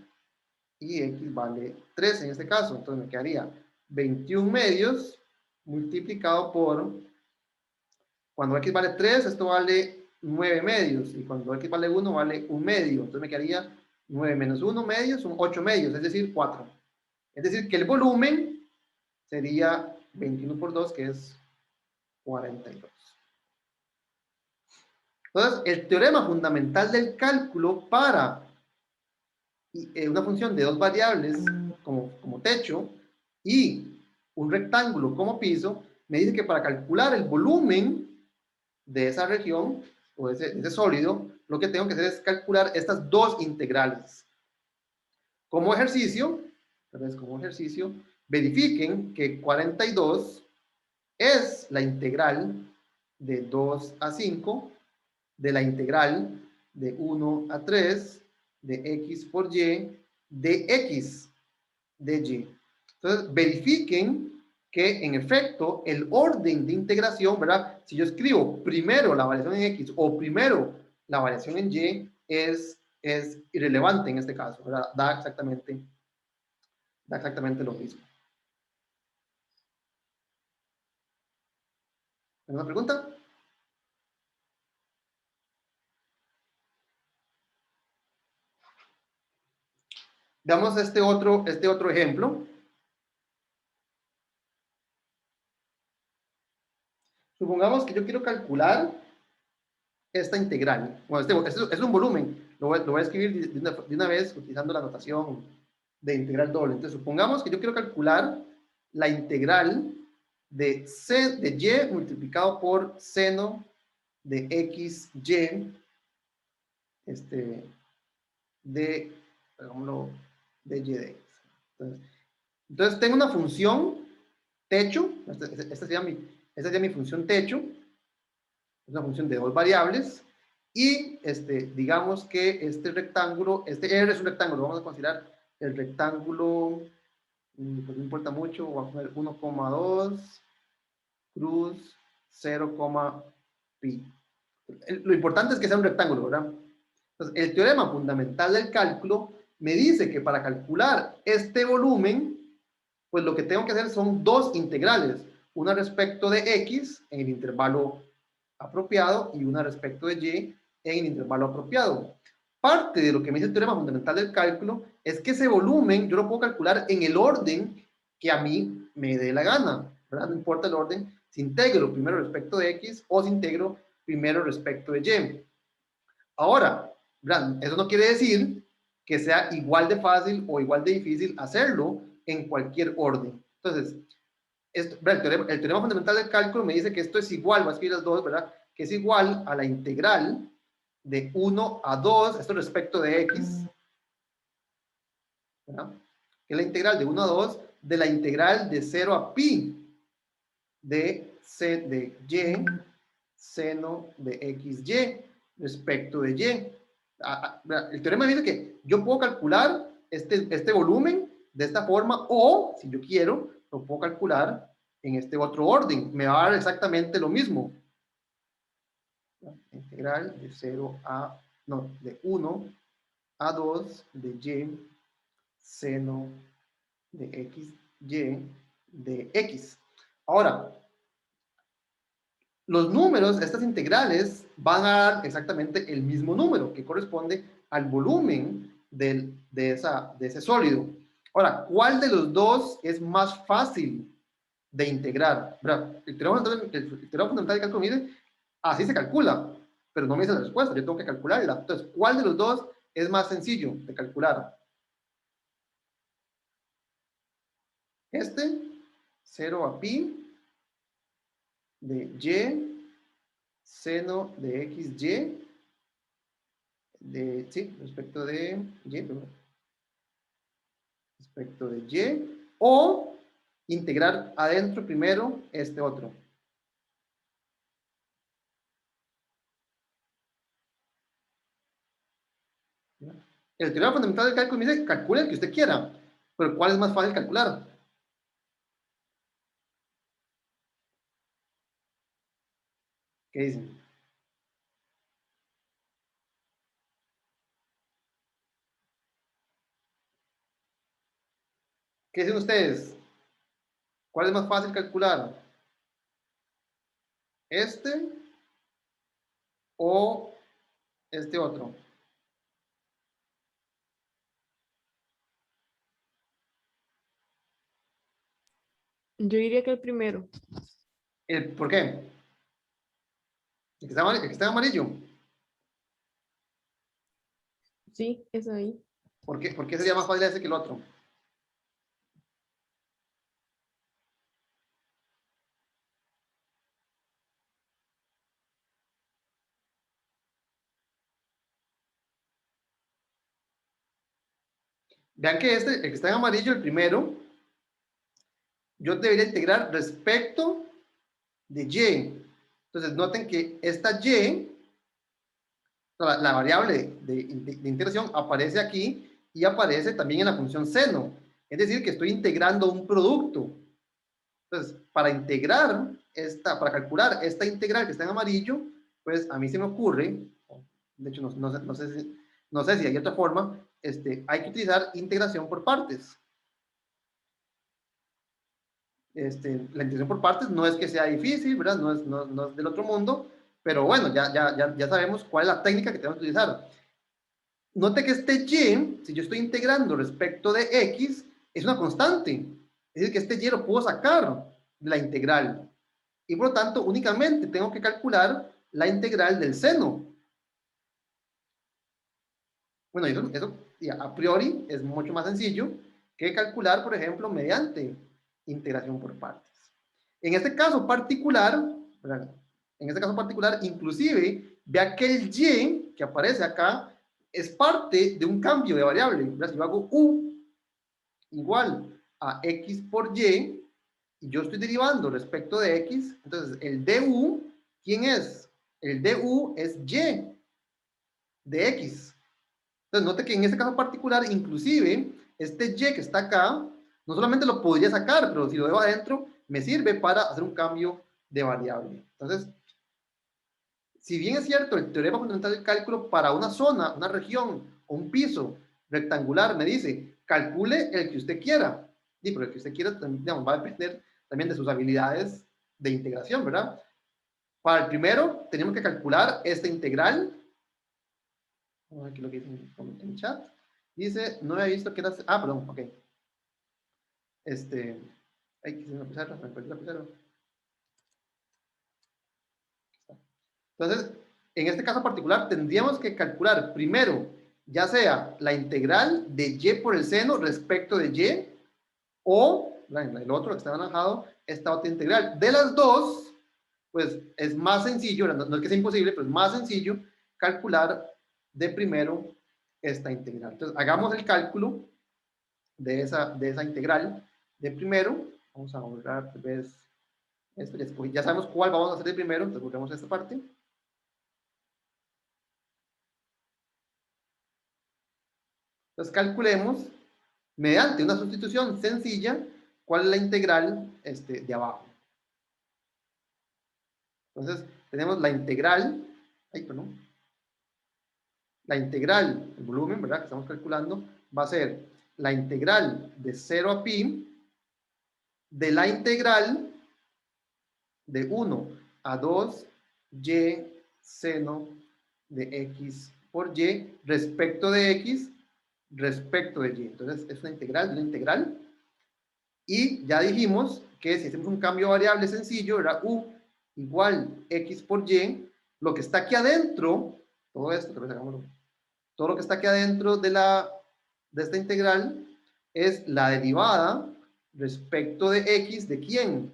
y x vale 3 en este caso. Entonces me quedaría 21 medios multiplicado por, cuando x vale 3, esto vale 9 medios. Y cuando x vale 1, vale 1 medio. Entonces me quedaría 9 menos 1 medios, son 8 medios, es decir, 4. Es decir, que el volumen sería 21 por 2, que es 42. Entonces, el teorema fundamental del cálculo para una función de dos variables como techo y un rectángulo como piso, me dice que para calcular el volumen de esa región o de ese sólido, lo que tengo que hacer es calcular estas dos integrales. Como ejercicio, verifiquen que 42 es la integral de 2 a 5 de la integral de 1 a 3 de x por y de x de y. Entonces, verifiquen que en efecto el orden de integración, ¿verdad? Si yo escribo primero la variación en x o primero la variación en y, es irrelevante en este caso, ¿verdad? Da exactamente lo mismo. ¿Alguna pregunta? Veamos este otro ejemplo. Supongamos que yo quiero calcular esta integral. Bueno, es un volumen. Lo voy a escribir de una vez utilizando la notación de integral doble. Entonces, supongamos que yo quiero calcular la integral de y multiplicado por seno de xy, de, hagámoslo, de y de x. Entonces tengo una función techo, esta sería mi función techo, es una función de dos variables, y digamos que este rectángulo, este R es un rectángulo, vamos a considerar el rectángulo, pues no importa mucho, voy a poner 1,2 cruz 0, pi. Lo importante es que sea un rectángulo, ¿verdad? Entonces, el teorema fundamental del cálculo me dice que para calcular este volumen, pues lo que tengo que hacer son dos integrales, una respecto de x en el intervalo apropiado y una respecto de y en el intervalo apropiado. Parte de lo que me dice el teorema fundamental del cálculo es que ese volumen yo lo puedo calcular en el orden que a mí me dé la gana, ¿verdad? No importa el orden, si integro primero respecto de x o si integro primero respecto de y. Ahora, ¿verdad? Eso no quiere decir que sea igual de fácil o igual de difícil hacerlo en cualquier orden. Entonces, el teorema fundamental del cálculo me dice que esto es igual, voy a escribir las dos, ¿verdad? Que es igual a la integral de 1 a 2, esto respecto de x, ¿verdad? Que es la integral de 1 a 2 de la integral de 0 a pi de c de y seno de xy respecto de y. El teorema dice que yo puedo calcular este volumen de esta forma o, si yo quiero, lo puedo calcular en este otro orden. Me va a dar exactamente lo mismo. Integral de 0 a, no, de 1 a 2 de y seno de xy de x. Ahora, los números, estas integrales, van a dar exactamente el mismo número, que corresponde al volumen de ese sólido. Ahora, ¿cuál de los dos es más fácil de integrar? El teorema fundamental del cálculo me dice, así se calcula, pero no me dice la respuesta, yo tengo que calcularla. Entonces, ¿cuál de los dos es más sencillo de calcular? Este, 0 a pi de y seno de xy sí, respecto de y, perdón, respecto de y, o integrar adentro primero este otro. El teorema fundamental del cálculo me dice, calcule el que usted quiera, pero ¿cuál es más fácil calcular? ¿Qué dicen? ¿Qué dicen ustedes? ¿Cuál es más fácil calcular? ¿Este o este otro? Yo diría que el primero. ¿Por qué? El que está en amarillo. Sí, es ahí. Por qué sería más fácil ese que el otro? Vean que el que está en amarillo, el primero, yo debería integrar respecto de y. Entonces, noten que esta y, la variable de integración, aparece aquí y aparece también en la función seno. Es decir, que estoy integrando un producto. Entonces, para calcular esta integral que está en amarillo, pues a mí se me ocurre, de hecho no sé si hay otra forma, hay que utilizar integración por partes. La integración por partes no es que sea difícil, ¿verdad? No es del otro mundo, pero bueno, ya sabemos cuál es la técnica que tenemos que utilizar. Note que este y, si yo estoy integrando respecto de x, es una constante. Es decir, que este y lo puedo sacar de la integral. Y por lo tanto, únicamente tengo que calcular la integral del seno. Bueno, eso a priori es mucho más sencillo que calcular, por ejemplo, mediante integración por partes. En este caso particular, ¿verdad? En este caso particular, inclusive, vea que el y que aparece acá es parte de un cambio de variable. ¿Verdad? Si yo hago u igual a x por y yo estoy derivando respecto de x, entonces el du, ¿quién es? El du es y de x. Entonces, note que en este caso particular, inclusive, este y que está acá, no solamente lo podría sacar, pero si lo dejo adentro, me sirve para hacer un cambio de variable. Entonces, si bien es cierto, el teorema fundamental del cálculo para una zona, una región o un piso rectangular me dice, calcule el que usted quiera. Y pero el que usted quiera, digamos, va a depender también de sus habilidades de integración, ¿verdad? Para el primero, tenemos que calcular esta integral. Vamos a ver aquí lo que dice en el chat. Dice, no había visto que era... Ah, perdón, ok. Ay, que se me pizarra, me perdí la pizarra. Entonces, en este caso particular, tendríamos que calcular primero, ya sea la integral de y por el seno respecto de y, o el otro que está anaranjado, esta otra integral. De las dos, pues es más sencillo, no es que sea imposible, pero es más sencillo calcular de primero esta integral. Entonces, hagamos el cálculo de esa integral de primero. Vamos a borrar tal vez esto, ya sabemos cuál vamos a hacer de primero, entonces borramos esta parte. Entonces calculemos, mediante una sustitución sencilla, cuál es la integral de abajo. Entonces tenemos la integral, perdón, la integral, el volumen, ¿verdad? Que estamos calculando, va a ser la integral de 0 a pi de la integral de 1 a 2 y seno de x por y respecto de x respecto de y. Entonces es una integral. Y ya dijimos que si hacemos un cambio de variable sencillo, era u igual x por y, lo que está aquí adentro, todo esto, todo lo que está aquí adentro de esta integral es la derivada respecto de x, ¿de quién?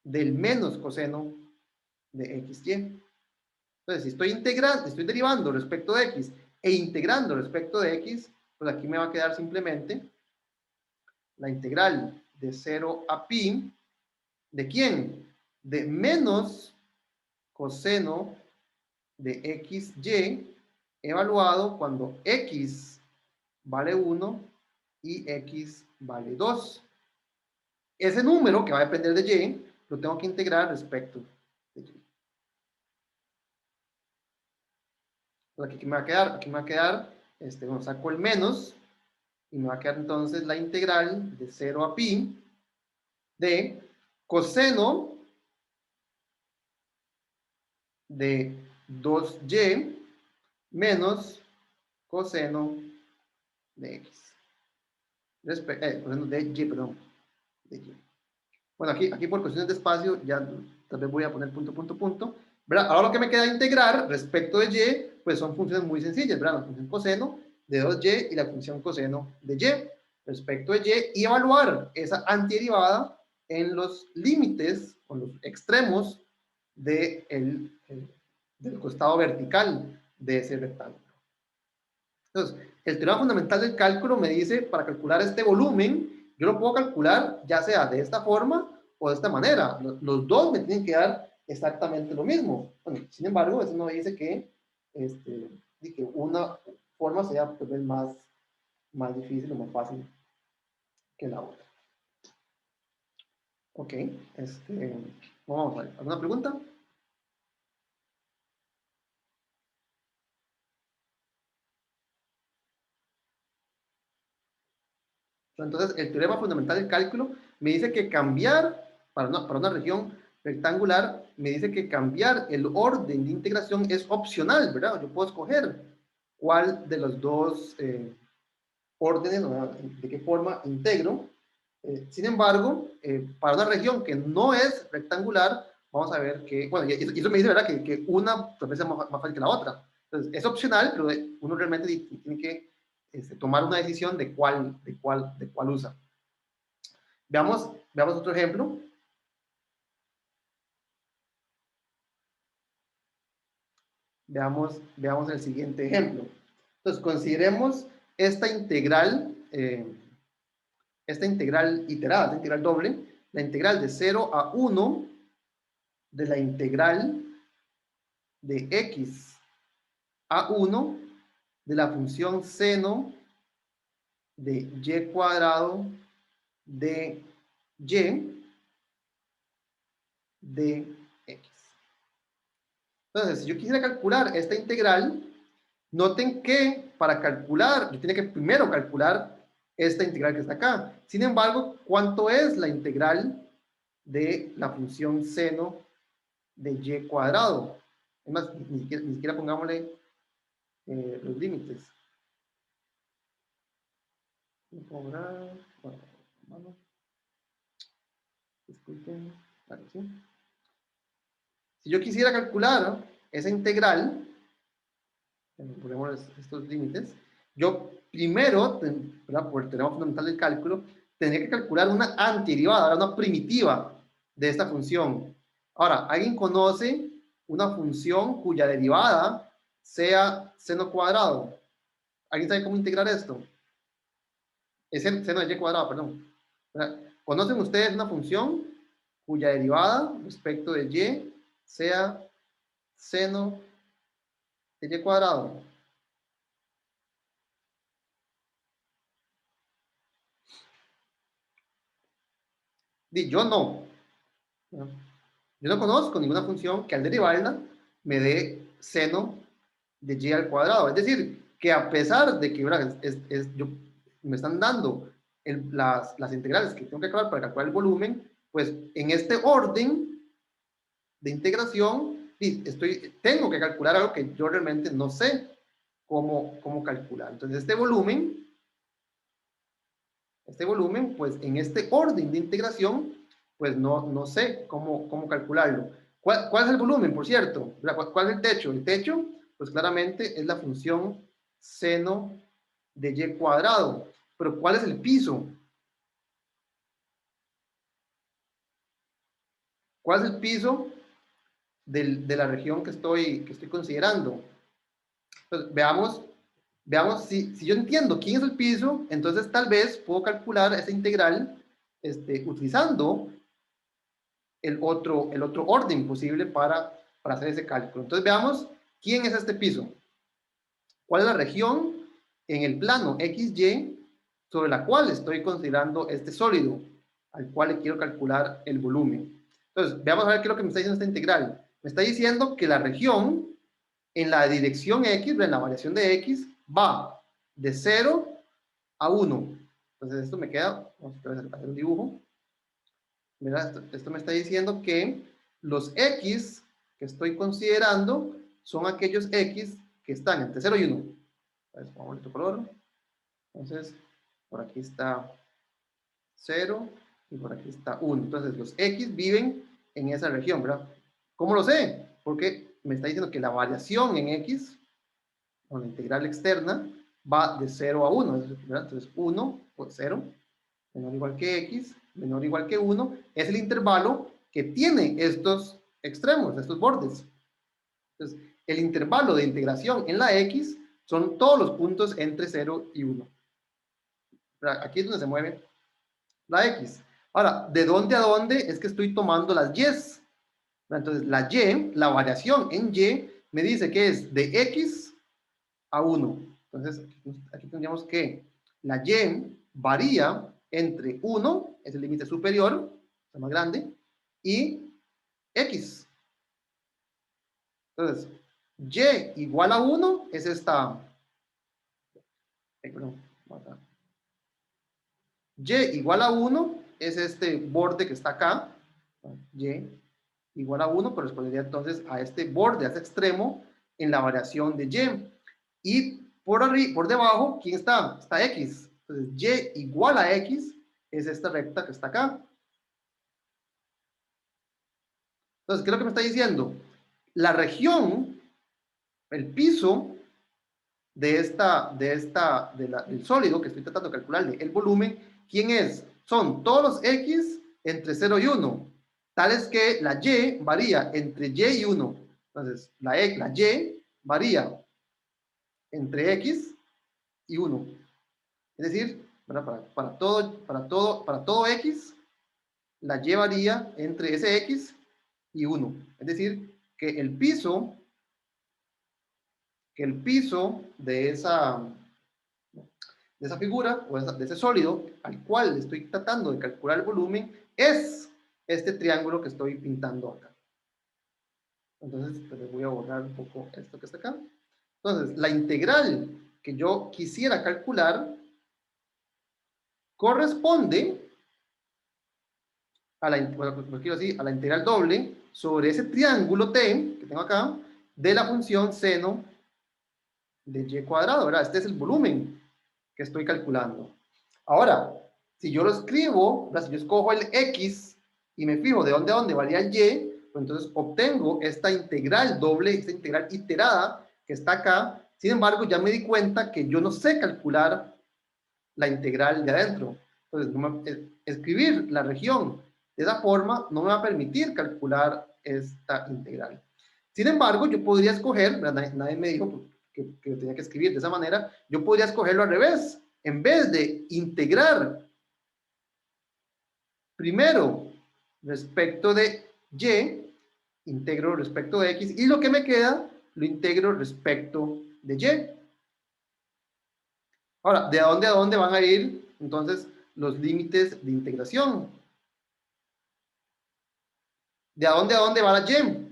Del menos coseno de xy. Entonces, si estoy derivando respecto de x e integrando respecto de x, pues aquí me va a quedar simplemente la integral de 0 a pi, ¿de quién? De menos coseno de xy evaluado cuando x vale 1 y x vale 2. Ese número que va a depender de y, lo tengo que integrar respecto de y. Entonces, aquí me va a quedar, bueno, saco el menos y me va a quedar entonces la integral de 0 a pi de coseno de 2y menos coseno de x. Coseno de y, perdón. De y. Bueno, aquí por cuestiones de espacio, ya tal vez voy a poner punto, punto, punto. ¿Verdad? Ahora lo que me queda integrar respecto de y, pues son funciones muy sencillas, ¿verdad? La función coseno de 2y y la función coseno de y respecto de y evaluar esa antiderivada en los límites o los extremos del costado vertical de ese rectángulo. Entonces, el teorema fundamental del cálculo me dice, para calcular este volumen, yo lo puedo calcular ya sea de esta forma o de esta manera. Los dos me tienen que dar exactamente lo mismo. Bueno, sin embargo, eso no dice que una forma sea pues, más difícil o más fácil que la otra. Ok, vamos a ver. ¿Alguna pregunta? Entonces, el teorema fundamental del cálculo me dice que cambiar, para una región rectangular, me dice que cambiar el orden de integración es opcional, ¿verdad? Yo puedo escoger cuál de los dos órdenes, ¿verdad? De qué forma integro. Sin embargo, para una región que no es rectangular, vamos a ver que, bueno, y eso me dice, ¿verdad? Que una tal vez sea más fácil que la otra. Entonces, es opcional, pero uno realmente tiene que tomar una decisión de cuál usa. Veamos otro ejemplo. Veamos el siguiente ejemplo. Entonces, consideremos esta integral iterada, esta integral doble, la integral de 0 a 1 de la integral de x a 1 de la función seno de y cuadrado de y de x. Entonces, si yo quisiera calcular esta integral, noten que para calcular, yo tengo que primero calcular esta integral que está acá. Sin embargo, ¿cuánto es la integral de la función seno de y cuadrado? Es más, ni siquiera pongámosle los límites. Bueno, disculpen. Vale, ¿sí? Si yo quisiera calcular esa integral, ponemos estos límites, yo primero, por el teorema fundamental del cálculo, tendría que calcular una antiderivada, una primitiva de esta función. Ahora, ¿alguien conoce una función cuya derivada sea seno cuadrado? ¿Alguien sabe cómo integrar esto? Es seno de y cuadrado, perdón. ¿Conocen ustedes una función cuya derivada respecto de y sea seno de y cuadrado? Yo no. Yo no conozco ninguna función que al derivarla me dé seno de y al cuadrado. Es decir, que a pesar de que me están dando las integrales que tengo que calcular para calcular el volumen, pues en este orden de integración tengo que calcular algo que yo realmente no sé cómo calcular. Entonces este volumen, pues en este orden de integración, pues no sé cómo calcularlo. ¿Cuál es el volumen, por cierto? ¿Cuál es el techo? El techo, pues claramente es la función seno de y cuadrado. Pero ¿cuál es el piso? ¿Cuál es el piso de la región que estoy considerando? Entonces, veamos si yo entiendo quién es el piso, entonces tal vez puedo calcular esa integral utilizando el otro orden posible para hacer ese cálculo. Entonces veamos quién es este piso. ¿Cuál es la región en el plano XY sobre la cual estoy considerando este sólido al cual le quiero calcular el volumen? Entonces, veamos a ver qué es lo que me está diciendo esta integral. Me está diciendo que la región en la dirección X, en la variación de X, va de 0 a 1. Entonces, esto me queda, vamos a hacer un dibujo. Mira, esto me está diciendo que los X que estoy considerando son aquellos X que están entre 0 y 1. Entonces, vamos a otro color. Entonces, por aquí está 0 y por aquí está 1. Entonces, los X viven en esa región, ¿verdad? ¿Cómo lo sé? Porque me está diciendo que la variación en X, o la integral externa, va de 0 a 1, ¿verdad? Entonces, 1 por 0, menor o igual que X, menor o igual que 1, es el intervalo que tiene estos extremos, estos bordes. Entonces, el intervalo de integración en la X son todos los puntos entre 0 y 1. Aquí es donde se mueve la X. Ahora, ¿de dónde a dónde es que estoy tomando las Y's? Entonces, la Y, la variación en Y, me dice que es de X a 1. Entonces, aquí tendríamos que la Y varía entre 1, es el límite superior, es más grande, y X. Entonces, Y igual a 1 es esta. Perdón, Y igual a 1 es este borde que está acá. Y igual a 1 correspondería entonces a este borde, a este extremo, en la variación de Y. Y por debajo, ¿quién está? Está X. Entonces, Y igual a X es esta recta que está acá. Entonces, ¿qué es lo que me está diciendo? La región, el piso del sólido que estoy tratando de calcularle el volumen, ¿quién es? Son todos los X entre 0 y 1. Tal es que la Y varía entre Y y 1. Entonces, la Y varía entre X y 1. Es decir, para todo X, la Y varía entre ese X y 1. Es decir, que el piso de esa figura o de ese sólido al cual estoy tratando de calcular el volumen es este triángulo que estoy pintando acá. Entonces, pues les voy a borrar un poco esto que está acá. Entonces, la integral que yo quisiera calcular corresponde a la, quiero decir, a la integral doble sobre ese triángulo T que tengo acá de la función seno de y cuadrado, ¿verdad? Este es el volumen que estoy calculando. Ahora, si yo lo escribo, ¿verdad? Si yo escojo el X y me fijo de dónde a dónde varía el Y, pues entonces obtengo esta integral doble, esta integral iterada que está acá. Sin embargo, ya me di cuenta que yo no sé calcular la integral de adentro. Entonces, escribir la región de esa forma no me va a permitir calcular esta integral. Sin embargo, yo podría escoger, nadie me dijo que tenía que escribir de esa manera, yo podría escogerlo al revés. En vez de integrar primero respecto de y, integro respecto de x, y lo que me queda lo integro respecto de y. Ahora, ¿de dónde a dónde van a ir entonces los límites de integración? ¿De dónde a dónde va la y?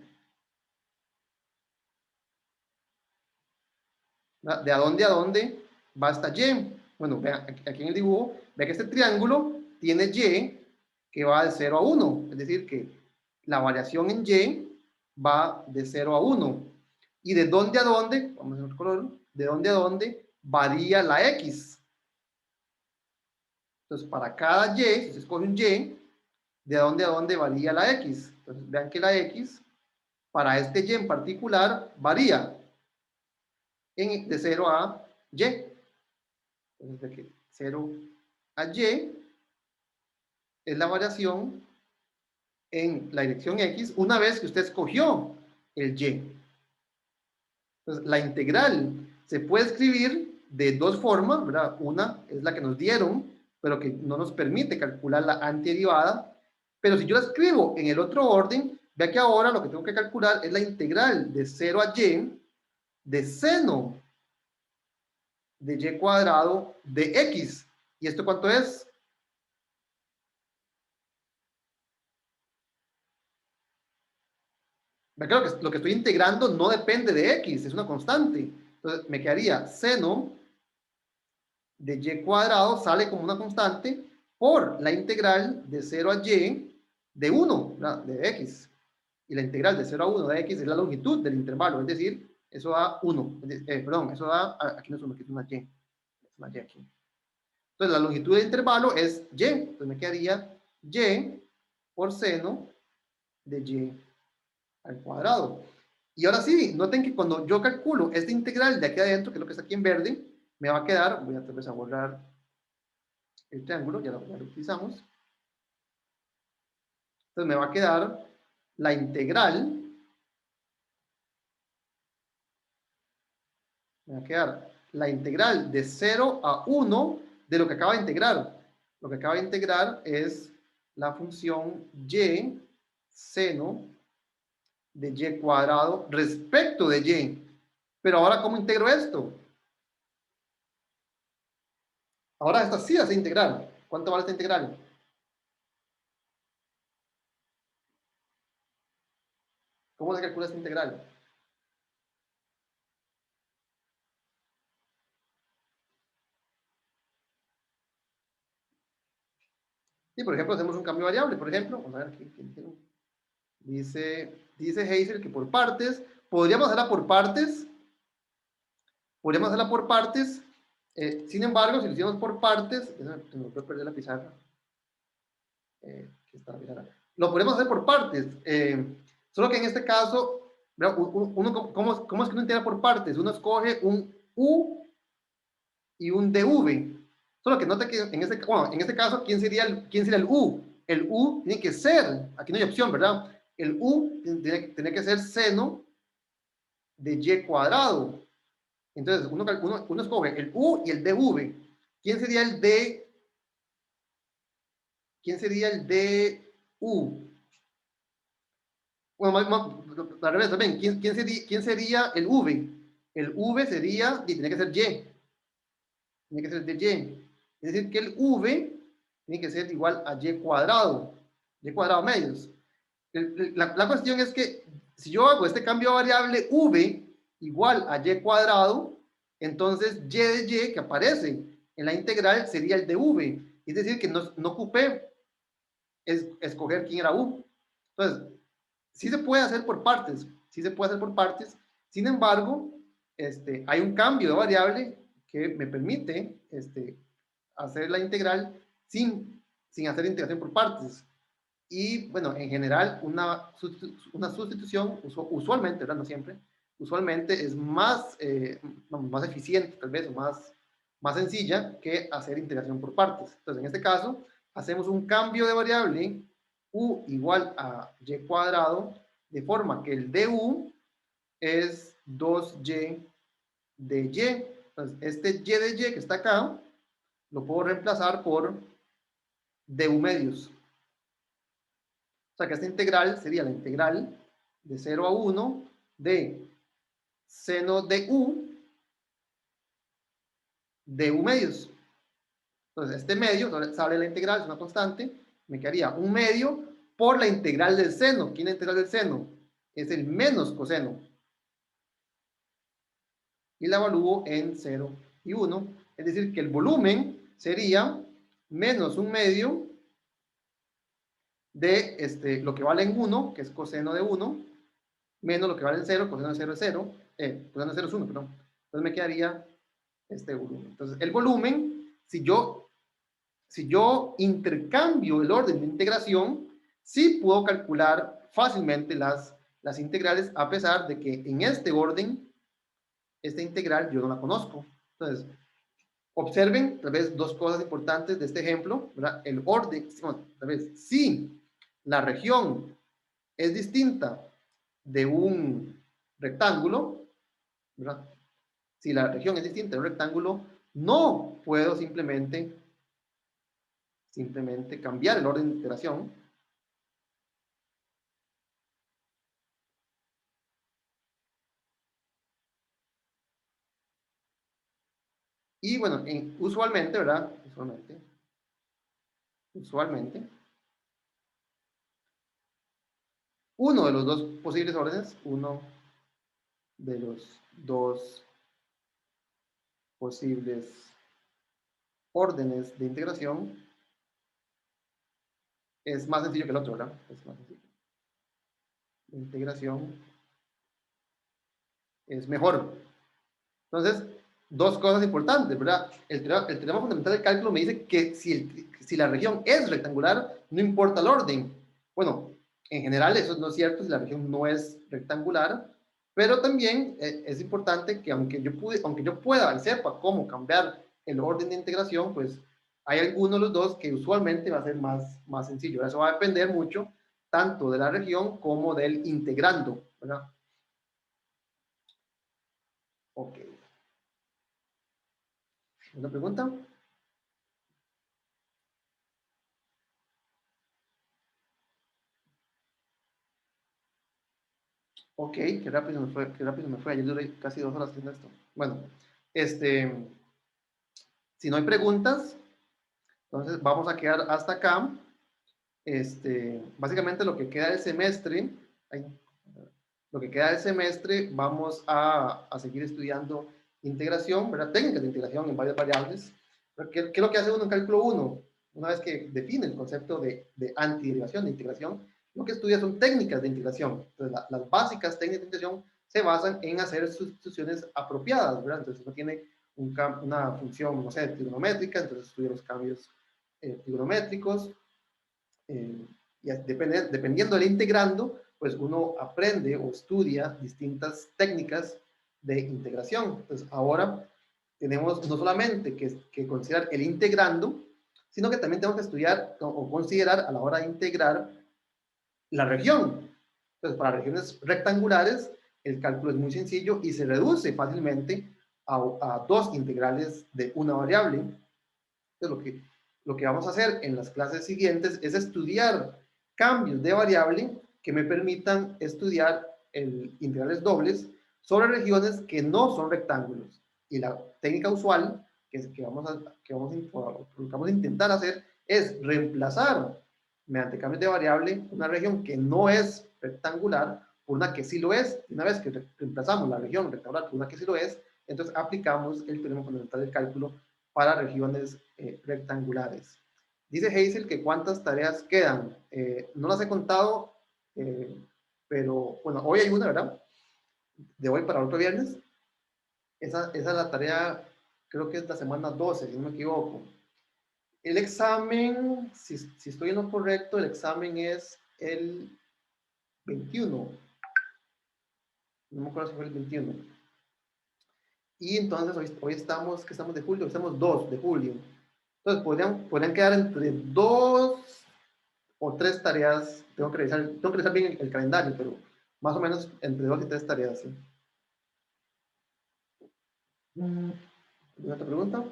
¿De dónde a dónde va esta y? Bueno, vean, aquí en el dibujo, vean que este triángulo tiene y que va de 0 a 1. Es decir, que la variación en y va de 0 a 1. ¿Y de dónde a dónde? Vamos a ver el color. ¿De dónde a dónde varía la x? Entonces, para cada y, si se escoge un y, ¿de dónde a dónde varía la x? Entonces, vean que la x, para este y en particular, varía de 0 a y. Entonces, de que 0 a y es la variación en la dirección x una vez que usted escogió el y. Entonces, la integral se puede escribir de dos formas, ¿verdad? Una es la que nos dieron, pero que no nos permite calcular la antiderivada. Pero si yo la escribo en el otro orden, vea que ahora lo que tengo que calcular es la integral de 0 a y de seno de y cuadrado de x. ¿Y esto cuánto es? Vea que lo que estoy integrando no depende de x, es una constante. Entonces me quedaría seno de y cuadrado sale como una constante por la integral de 0 a y de 1, ¿verdad? De x. Y la integral de 0 a 1 de x es la longitud del intervalo, es decir, eso da 1. Perdón, eso da, aquí no es 1, aquí es una y. Es una y aquí. Entonces la longitud del intervalo es y. Entonces me quedaría y por seno de y al cuadrado. Y ahora sí, noten que cuando yo calculo esta integral de aquí adentro, que es lo que está aquí en verde, me va a quedar, voy a tal vez a borrar el triángulo, ya lo utilizamos. Entonces me va a quedar la integral, me va a quedar la integral de 0 a 1 de lo que acaba de integrar. Lo que acaba de integrar es la función y seno de y cuadrado respecto de y. Pero ahora, ¿cómo integro esto? Ahora esta sí hace integral. ¿Cuánto vale esta integral? ¿Cómo se calcula esta integral? Y por ejemplo, hacemos un cambio variable. Por ejemplo, vamos a ver aquí. Dice Hazel que por partes. Podríamos hacerla por partes. Podríamos hacerla por partes. Sin embargo, si lo hicimos por partes, se me puede perder la pizarra. Lo podemos hacer por partes. Solo que en este caso, ¿cómo es que uno integra por partes? Uno escoge un U y un DV. Solo que note que en este caso, ¿quién sería el U? El U tiene que ser, aquí no hay opción, ¿verdad? El U tiene que ser seno de y cuadrado. Entonces, uno escoge el u y el dv. ¿Quién sería el d? ¿Quién sería el du? Bueno, al revés también. ¿Quién sería el v? El v sería, y tiene que ser y. Tiene que ser de y. Es decir, que el v tiene que ser igual a y cuadrado. Y cuadrado medios. La cuestión es que si yo hago este cambio de variable v igual a y cuadrado, entonces y de y que aparece en la integral sería el de v. Es decir, que no ocupé escoger quién era u. Entonces, sí se puede hacer por partes, sí se puede hacer por partes. Sin embargo, hay un cambio de variable que me permite hacer la integral sin hacer integración por partes. Y bueno, en general, una sustitución, usualmente, ¿verdad? No siempre, usualmente es más eficiente, tal vez, o más sencilla que hacer integración por partes. Entonces, en este caso, hacemos un cambio de variable u igual a y cuadrado, de forma que el du es 2y de y. Entonces, este y de y que está acá, lo puedo reemplazar por du medios. O sea que esta integral sería la integral de 0 a 1 de seno de u medios. Entonces, este medio, sale la integral, es una constante, me quedaría un medio por la integral del seno. ¿Quién es la integral del seno? Es el menos coseno. Y la evalúo en 0 y 1. Es decir, que el volumen sería menos un medio de lo que vale en 1, que es coseno de 1, menos lo que vale en 0, coseno de 0 es 0, coseno de 0 es 1, perdón. Entonces me quedaría este volumen. Entonces, el volumen, si yo intercambio el orden de integración, sí puedo calcular fácilmente las integrales, a pesar de que en este orden, esta integral yo no la conozco. Entonces, observen tal vez dos cosas importantes de este ejemplo, ¿verdad? El orden, tal vez, si la región es distinta de un rectángulo, ¿verdad? Si la región es distinta de un rectángulo, no puedo simplemente cambiar el orden de iteración. Y bueno, usualmente, ¿verdad? Usualmente, uno de los dos posibles órdenes, uno de los dos posibles órdenes de integración es más sencillo que el otro, ¿verdad? Es más sencillo. La integración es mejor. Entonces, dos cosas importantes, ¿verdad? El teorema fundamental del cálculo me dice que si la región es rectangular, no importa el orden. Bueno, en general eso no es cierto si la región no es rectangular, pero también es importante que aunque yo pueda y sepa cómo cambiar el orden de integración, pues hay alguno de los dos que usualmente va a ser más sencillo. Eso va a depender mucho tanto de la región como del integrando, ¿verdad? Ok. ¿Una pregunta? Ok, qué rápido me fue. Ayer duré casi 2 horas haciendo esto. Bueno, si no hay preguntas, entonces vamos a quedar hasta acá. Básicamente lo que queda del semestre, ay, lo que queda del semestre, vamos a seguir estudiando integración, ¿verdad? Técnicas de integración en varias variables. ¿Qué es lo que hace uno en cálculo 1? Una vez que define el concepto de antiderivación, de integración, lo que estudia son técnicas de integración. Entonces, las básicas técnicas de integración se basan en hacer sustituciones apropiadas, ¿verdad? Entonces, uno tiene una función, no sé, trigonométrica, entonces estudia los cambios trigonométricos, y dependiendo del integrando, pues uno aprende o estudia distintas técnicas de integración. Entonces, ahora tenemos no solamente que considerar el integrando, sino que también tenemos que estudiar o considerar a la hora de integrar la región. Entonces, para regiones rectangulares, el cálculo es muy sencillo y se reduce fácilmente a dos integrales de una variable. Entonces, lo que vamos a hacer en las clases siguientes es estudiar cambios de variable que me permitan estudiar integrales dobles sobre regiones que no son rectángulos. Y la técnica usual lo que vamos a intentar hacer es reemplazar mediante cambios de variable una región que no es rectangular por una que sí lo es. Una vez que reemplazamos la región rectangular por una que sí lo es, entonces aplicamos el teorema fundamental del cálculo para regiones rectangulares. Dice Hazel que cuántas tareas quedan. No las he contado, pero bueno, hoy hay una, ¿verdad? De hoy para otro viernes. Esa es la tarea, creo que es la semana 12, si no me equivoco. El examen, si estoy en lo correcto, el examen es el 21. No me acuerdo si fue el 21. Y entonces hoy estamos, ¿qué estamos de julio? Estamos 2 de julio. Entonces podrían quedar entre 2 o 3 tareas. Tengo que revisar bien el calendario, pero más o menos entre 2 y 3 tareas. ¿Sí? ¿Alguna otra pregunta?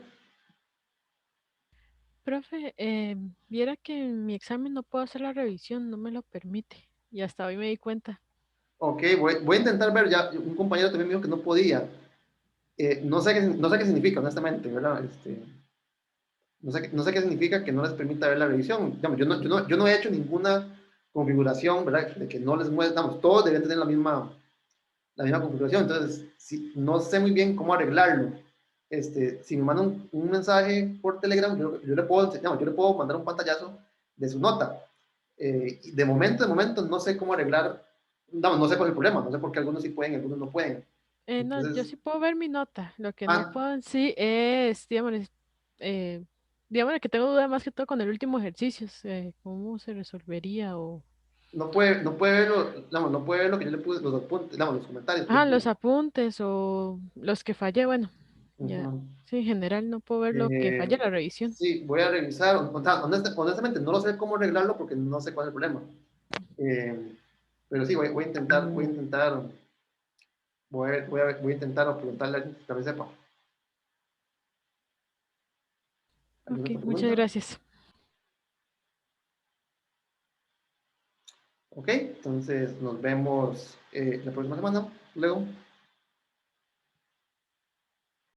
Profe, viera que en mi examen no puedo hacer la revisión, no me lo permite. Y hasta hoy me di cuenta. Ok, voy a intentar ver, ya un compañero también me dijo que no podía. No sé qué significa, honestamente, ¿verdad? No sé qué significa que no les permita ver la revisión. Digamos, yo no he hecho ninguna configuración, ¿verdad? De que no les muestre, digamos, todos deben tener la misma configuración. Entonces, no sé muy bien cómo arreglarlo. Si me mandan un mensaje por Telegram, yo le puedo mandar un pantallazo de su nota. Y de momento, no sé cómo arreglar, no sé cuál es el problema, no sé por qué algunos sí pueden y algunos no pueden. No, yo Entonces, sí puedo ver mi nota. Lo que no ah, puedo en sí es, eh, digamos que tengo duda más que todo con el último ejercicio, cómo se resolvería o... no puede verlo, no puede ver lo que yo le puse, los apuntes, los comentarios que yo Ah, puse. los apuntes o los que fallé, bueno, ya. Ujú. Sí, en general no puedo ver lo que falla Eh, la revisión. sí, voy a revisar. Honestamente, no lo sé cómo arreglarlo porque no sé cuál es el problema. Eh, pero sí, voy a intentar preguntarle a alguien que también sepa. ¿Alguna Ok, otra muchas pregunta? gracias. Ok, entonces nos vemos la próxima semana. Luego.